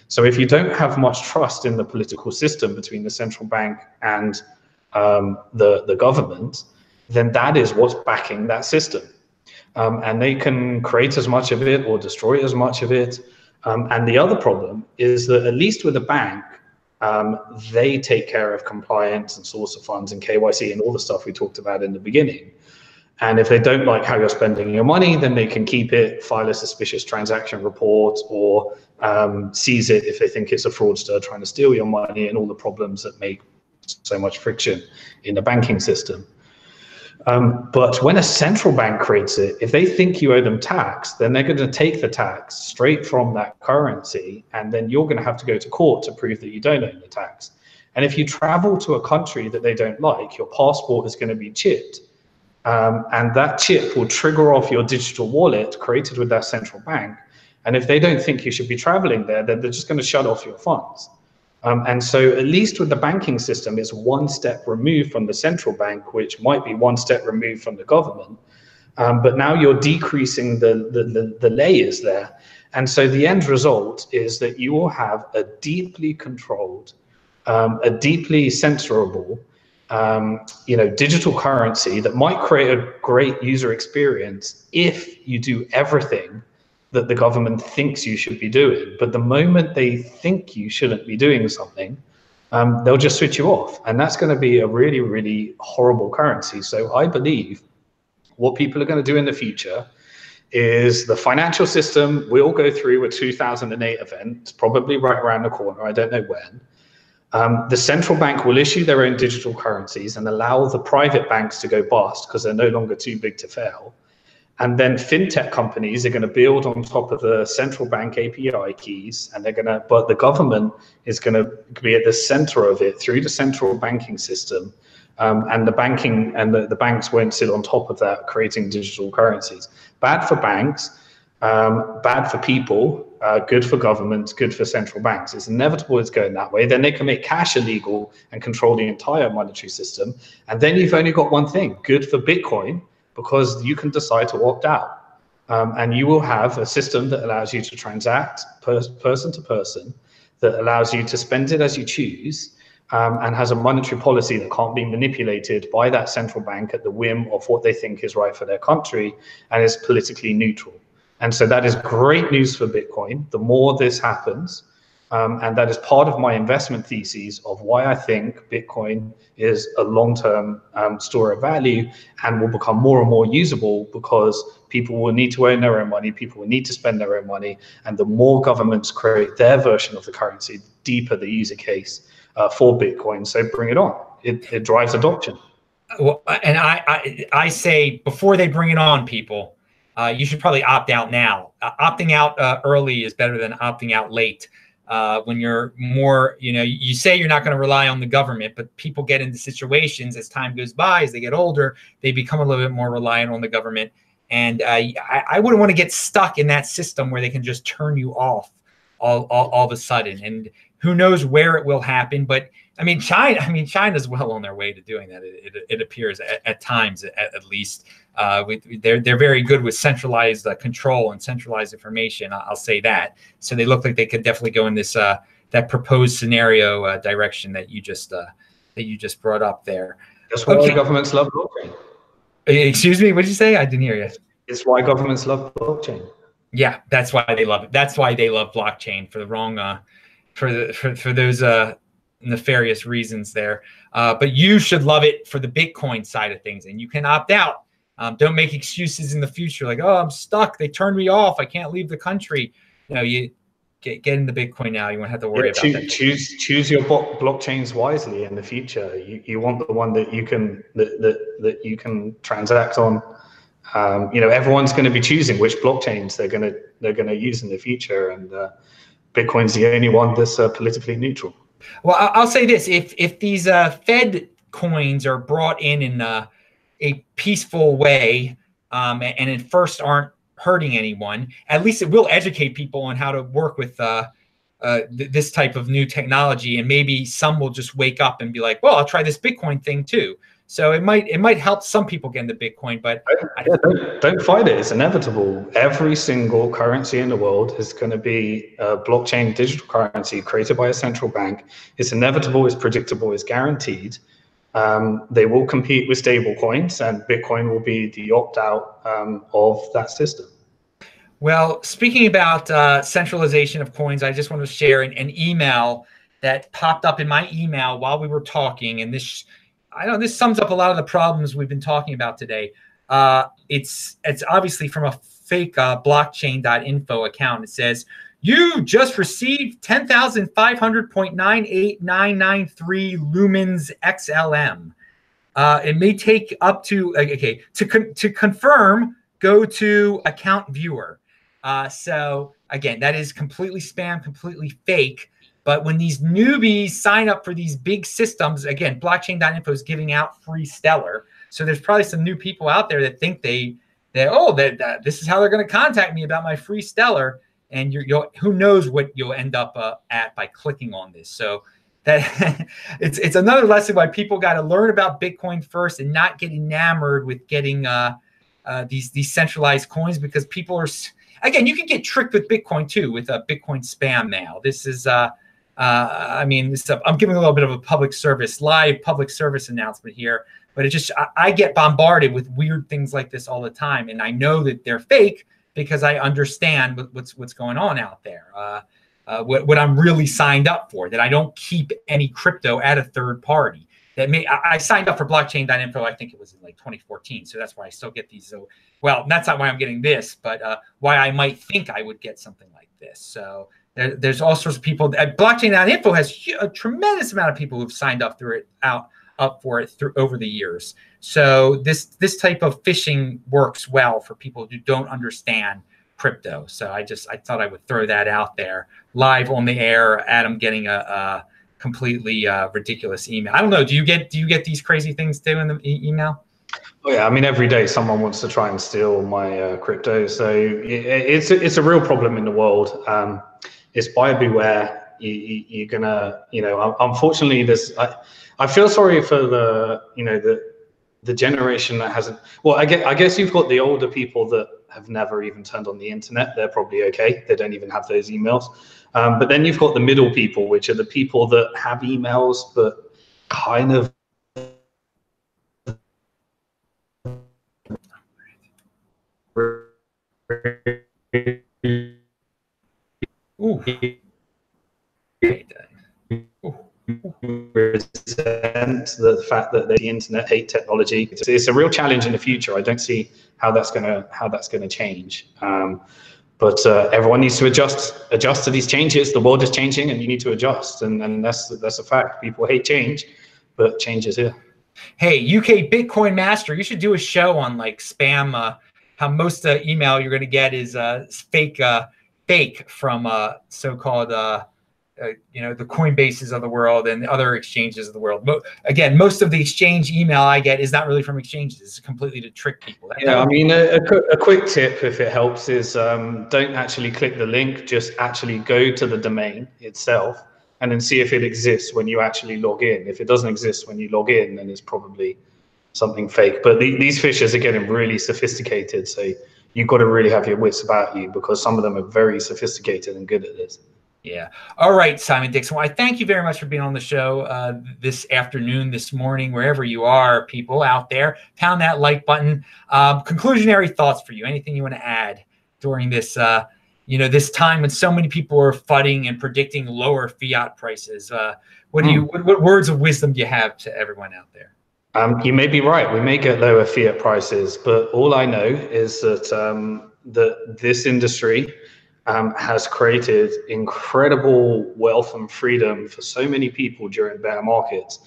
So if you don't have much trust in the political system between the central bank and the government, then that is what's backing that system. And they can create as much of it or destroy as much of it. And the other problem is that at least with a bank, they take care of compliance and source of funds and KYC and all the stuff we talked about in the beginning. And if they don't like how you're spending your money, then they can keep it, file a suspicious transaction report, or seize it if they think it's a fraudster trying to steal your money, and all the problems that make so much friction in the banking system. But when a central bank creates it, if they think you owe them tax, then they're going to take the tax straight from that currency, and then you're going to have to go to court to prove that you don't owe the tax. And if you travel to a country that they don't like, your passport is going to be chipped. And that chip will trigger off your digital wallet created with that central bank. And if they don't think you should be traveling there, then they're just going to shut off your funds. And so at least with the banking system, it's one step removed from the central bank, which might be one step removed from the government. But now you're decreasing the layers there. And so the end result is that you will have a deeply controlled, a deeply censorable, digital currency that might create a great user experience if you do everything that the government thinks you should be doing. But the moment they think you shouldn't be doing something, they'll just switch you off. And that's going to be a really, really horrible currency. So I believe what people are going to do in the future is the financial system will go through a 2008 event. It's probably right around the corner. I don't know when. The central bank will issue their own digital currencies and allow the private banks to go bust because they're no longer too big to fail. And then fintech companies are going to build on top of the central bank API keys, and but the government is going to be at the center of it through the central banking system, and the banking and the banks won't sit on top of that, creating digital currencies. Bad for banks, bad for people, good for governments, good for central banks. It's inevitable it's going that way. Then they can make cash illegal and control the entire monetary system. And then you've only got one thing, good for Bitcoin, because you can decide to opt out. And you will have a system that allows you to transact person to person, that allows you to spend it as you choose, and has a monetary policy that can't be manipulated by that central bank at the whim of what they think is right for their country, and is politically neutral. And so that is great news for Bitcoin. The more this happens, and that is part of my investment thesis of why I think Bitcoin is a long-term store of value and will become more and more usable, because people will need to own their own money, people will need to spend their own money, and the more governments create their version of the currency, the deeper the user case for Bitcoin. So bring it on. It drives adoption. Well, and I say, before they bring it on, people, you should probably opt out now. Opting out early is better than opting out late. When you're more, you say you're not going to rely on the government, but people get into situations as time goes by, as they get older, they become a little bit more reliant on the government. And I wouldn't want to get stuck in that system where they can just turn you off all of a sudden. And who knows where it will happen. But China's well on their way to doing that. It appears at times, at least. They're very good with centralized control and centralized information. I'll say that. So they look like they could definitely go in this that proposed scenario direction that you just brought up there. That's why governments love blockchain. Excuse me, what did you say? I didn't hear you. It's why governments love blockchain. Yeah, that's why they love it. That's why they love blockchain, for the wrong for those nefarious reasons there. But you should love it for the Bitcoin side of things, and you can opt out. Don't make excuses in the future like, oh, I'm stuck. They turned me off. I can't leave the country. You get into Bitcoin now. You won't have to worry about that. Choose your blockchains wisely in the future. You want the one that you can that you can transact on. Everyone's going to be choosing which blockchains they're gonna use in the future, and Bitcoin's the only one that's politically neutral. Well, I'll say this: if these Fed coins are brought in a peaceful way, and at first aren't hurting anyone, at least it will educate people on how to work with this type of new technology, and maybe some will just wake up and be like, well, I'll try this Bitcoin thing too. So it might help some people get into Bitcoin, but don't fight it. It's inevitable. Every single currency in the world is going to be a blockchain digital currency created by a central bank. It's inevitable. It's predictable. It's guaranteed. They will compete with stable coins, and Bitcoin will be the opt-out of that system. Well, speaking about centralization of coins, I just want to share an email that popped up in my email while we were talking, and this sums up a lot of the problems we've been talking about today. It's obviously from a fake blockchain.info account. It says, you just received 10,500.98993 lumens XLM. It may take up to, to confirm, go to account viewer. So again, that is completely spam, completely fake. But when these newbies sign up for these big systems, again, blockchain.info is giving out free Stellar. So there's probably some new people out there that think this is how they're going to contact me about my free Stellar. And who knows what you'll end up at by clicking on this. So that it's another lesson why people got to learn about Bitcoin first and not get enamored with getting these centralized coins, because people are, again, you can get tricked with Bitcoin too, with a Bitcoin spam now. This is I'm giving a little bit of a live public service announcement here, but I get bombarded with weird things like this all the time, and I know that they're fake because I understand what's going on out there. What I'm really signed up for, that I don't keep any crypto at a third party. I signed up for blockchain.info, I think it was in like 2014, so that's why I still get these. So, well, that's not why I'm getting this, but why I might think I would get something like this. So there's all sorts of people. Blockchain.info has a tremendous amount of people who've signed up for it over the years. So this type of phishing works well for people who don't understand crypto. So I thought I would throw that out there live on the air. Adam getting a completely ridiculous email. I don't know. Do you get these crazy things too in the email? Oh yeah, I mean every day someone wants to try and steal my crypto, so it's a real problem in the world. It's buyer beware. You're gonna, unfortunately, I feel sorry for the generation that hasn't. Well, I guess you've got the older people that have never even turned on the internet. They're probably okay. They don't even have those emails. But then you've got the middle people, which are the people that have emails but kind of. Ooh. Resent the fact that the internet hate technology. It's a real challenge in the future. I don't see how that's gonna change. But everyone needs to adjust to these changes. The world is changing, and you need to adjust. And that's a fact. People hate change, but change is here. Hey, UK Bitcoin Master, you should do a show on like spam. How most email you're going to get is fake from so-called the Coinbases of the world and other exchanges of the world. Again, most of the exchange email I get is not really from exchanges. It's completely to trick people. I mean, a quick tip, if it helps, is don't actually click the link. Just actually go to the domain itself and then see if it exists when you actually log in. If it doesn't exist when you log in, then it's probably something fake. But these phishers are getting really sophisticated. So you've got to really have your wits about you, because some of them are very sophisticated and good at this. Yeah. All right, Simon Dixon. Well, I thank you very much for being on the show this afternoon, this morning, wherever you are, people out there. Pound that like button. Conclusionary thoughts for you. Anything you want to add during this, this time when so many people are fudding and predicting lower fiat prices? What words of wisdom do you have to everyone out there? You may be right. We may get lower fiat prices, but all I know is that this industry has created incredible wealth and freedom for so many people during bear markets.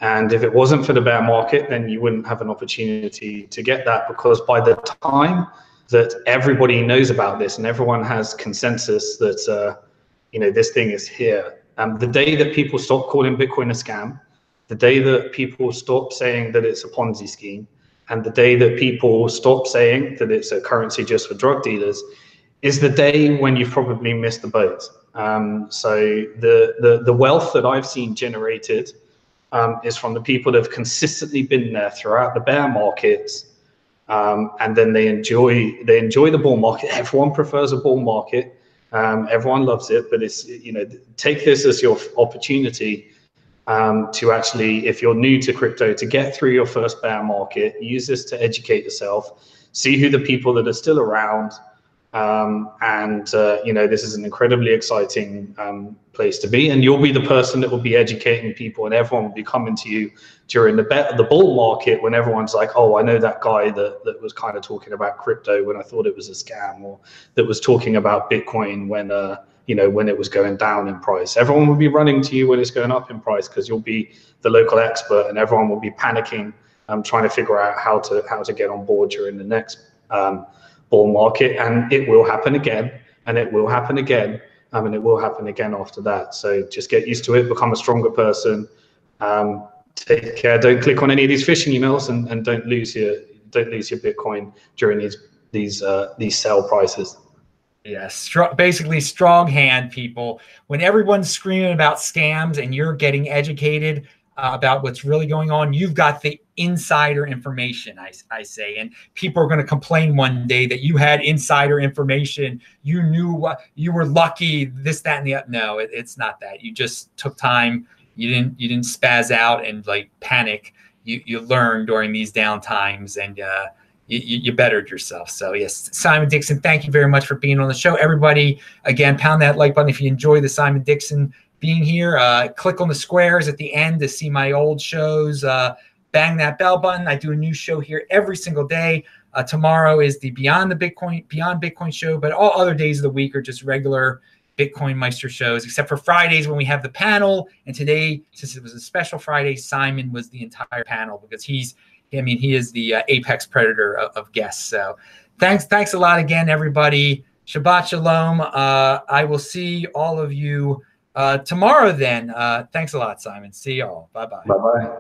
And if it wasn't for the bear market, then you wouldn't have an opportunity to get that, because by the time that everybody knows about this and everyone has consensus that, this thing is here, the day that people stop calling Bitcoin a scam, the day that people stop saying that it's a Ponzi scheme, and the day that people stop saying that it's a currency just for drug dealers, is the day when you've probably missed the boat. So the wealth that I've seen generated is from the people that have consistently been there throughout the bear markets, and then they enjoy the bull market. Everyone prefers a bull market. Everyone loves it, but it's take this as your opportunity to actually, if you're new to crypto, to get through your first bear market. Use this to educate yourself, see who the people that are still around. This is an incredibly exciting place to be, and you'll be the person that will be educating people, and everyone will be coming to you during the bull market, when everyone's like, oh, I know that guy that was kind of talking about crypto when I thought it was a scam, or that was talking about Bitcoin when it was going down in price. Everyone will be running to you when it's going up in price, because you'll be the local expert, and everyone will be panicking, trying to figure out how to get on board during the next bull market. And it will happen again, and it will happen again, and it will happen again after that. So just get used to it, become a stronger person, take care, don't click on any of these phishing emails, and don't lose your Bitcoin during these sell prices. Yes, basically strong hand, people. When everyone's screaming about scams and you're getting educated about what's really going on, you've got the insider information, I say. And people are going to complain one day that you had insider information. You knew what, you were lucky, this, that, and the other. No, it's not that. You just took time. You didn't spaz out and like panic. You learned during these down times, and you bettered yourself. So yes, Simon Dixon, thank you very much for being on the show. Everybody, again, pound that like button if you enjoy the Simon Dixon being here. Click on the squares at the end to see my old shows. Bang that bell button. I do a new show here every single day. Tomorrow is the Beyond Bitcoin show, but all other days of the week are just regular Bitcoin Meister shows, except for Fridays when we have the panel. And today, since it was a special Friday, Simon was the entire panel, because he is the apex predator of guests. So thanks a lot again, everybody. Shabbat shalom. I will see all of you tomorrow then. Thanks a lot, Simon. See y'all. Bye-bye. Bye-bye.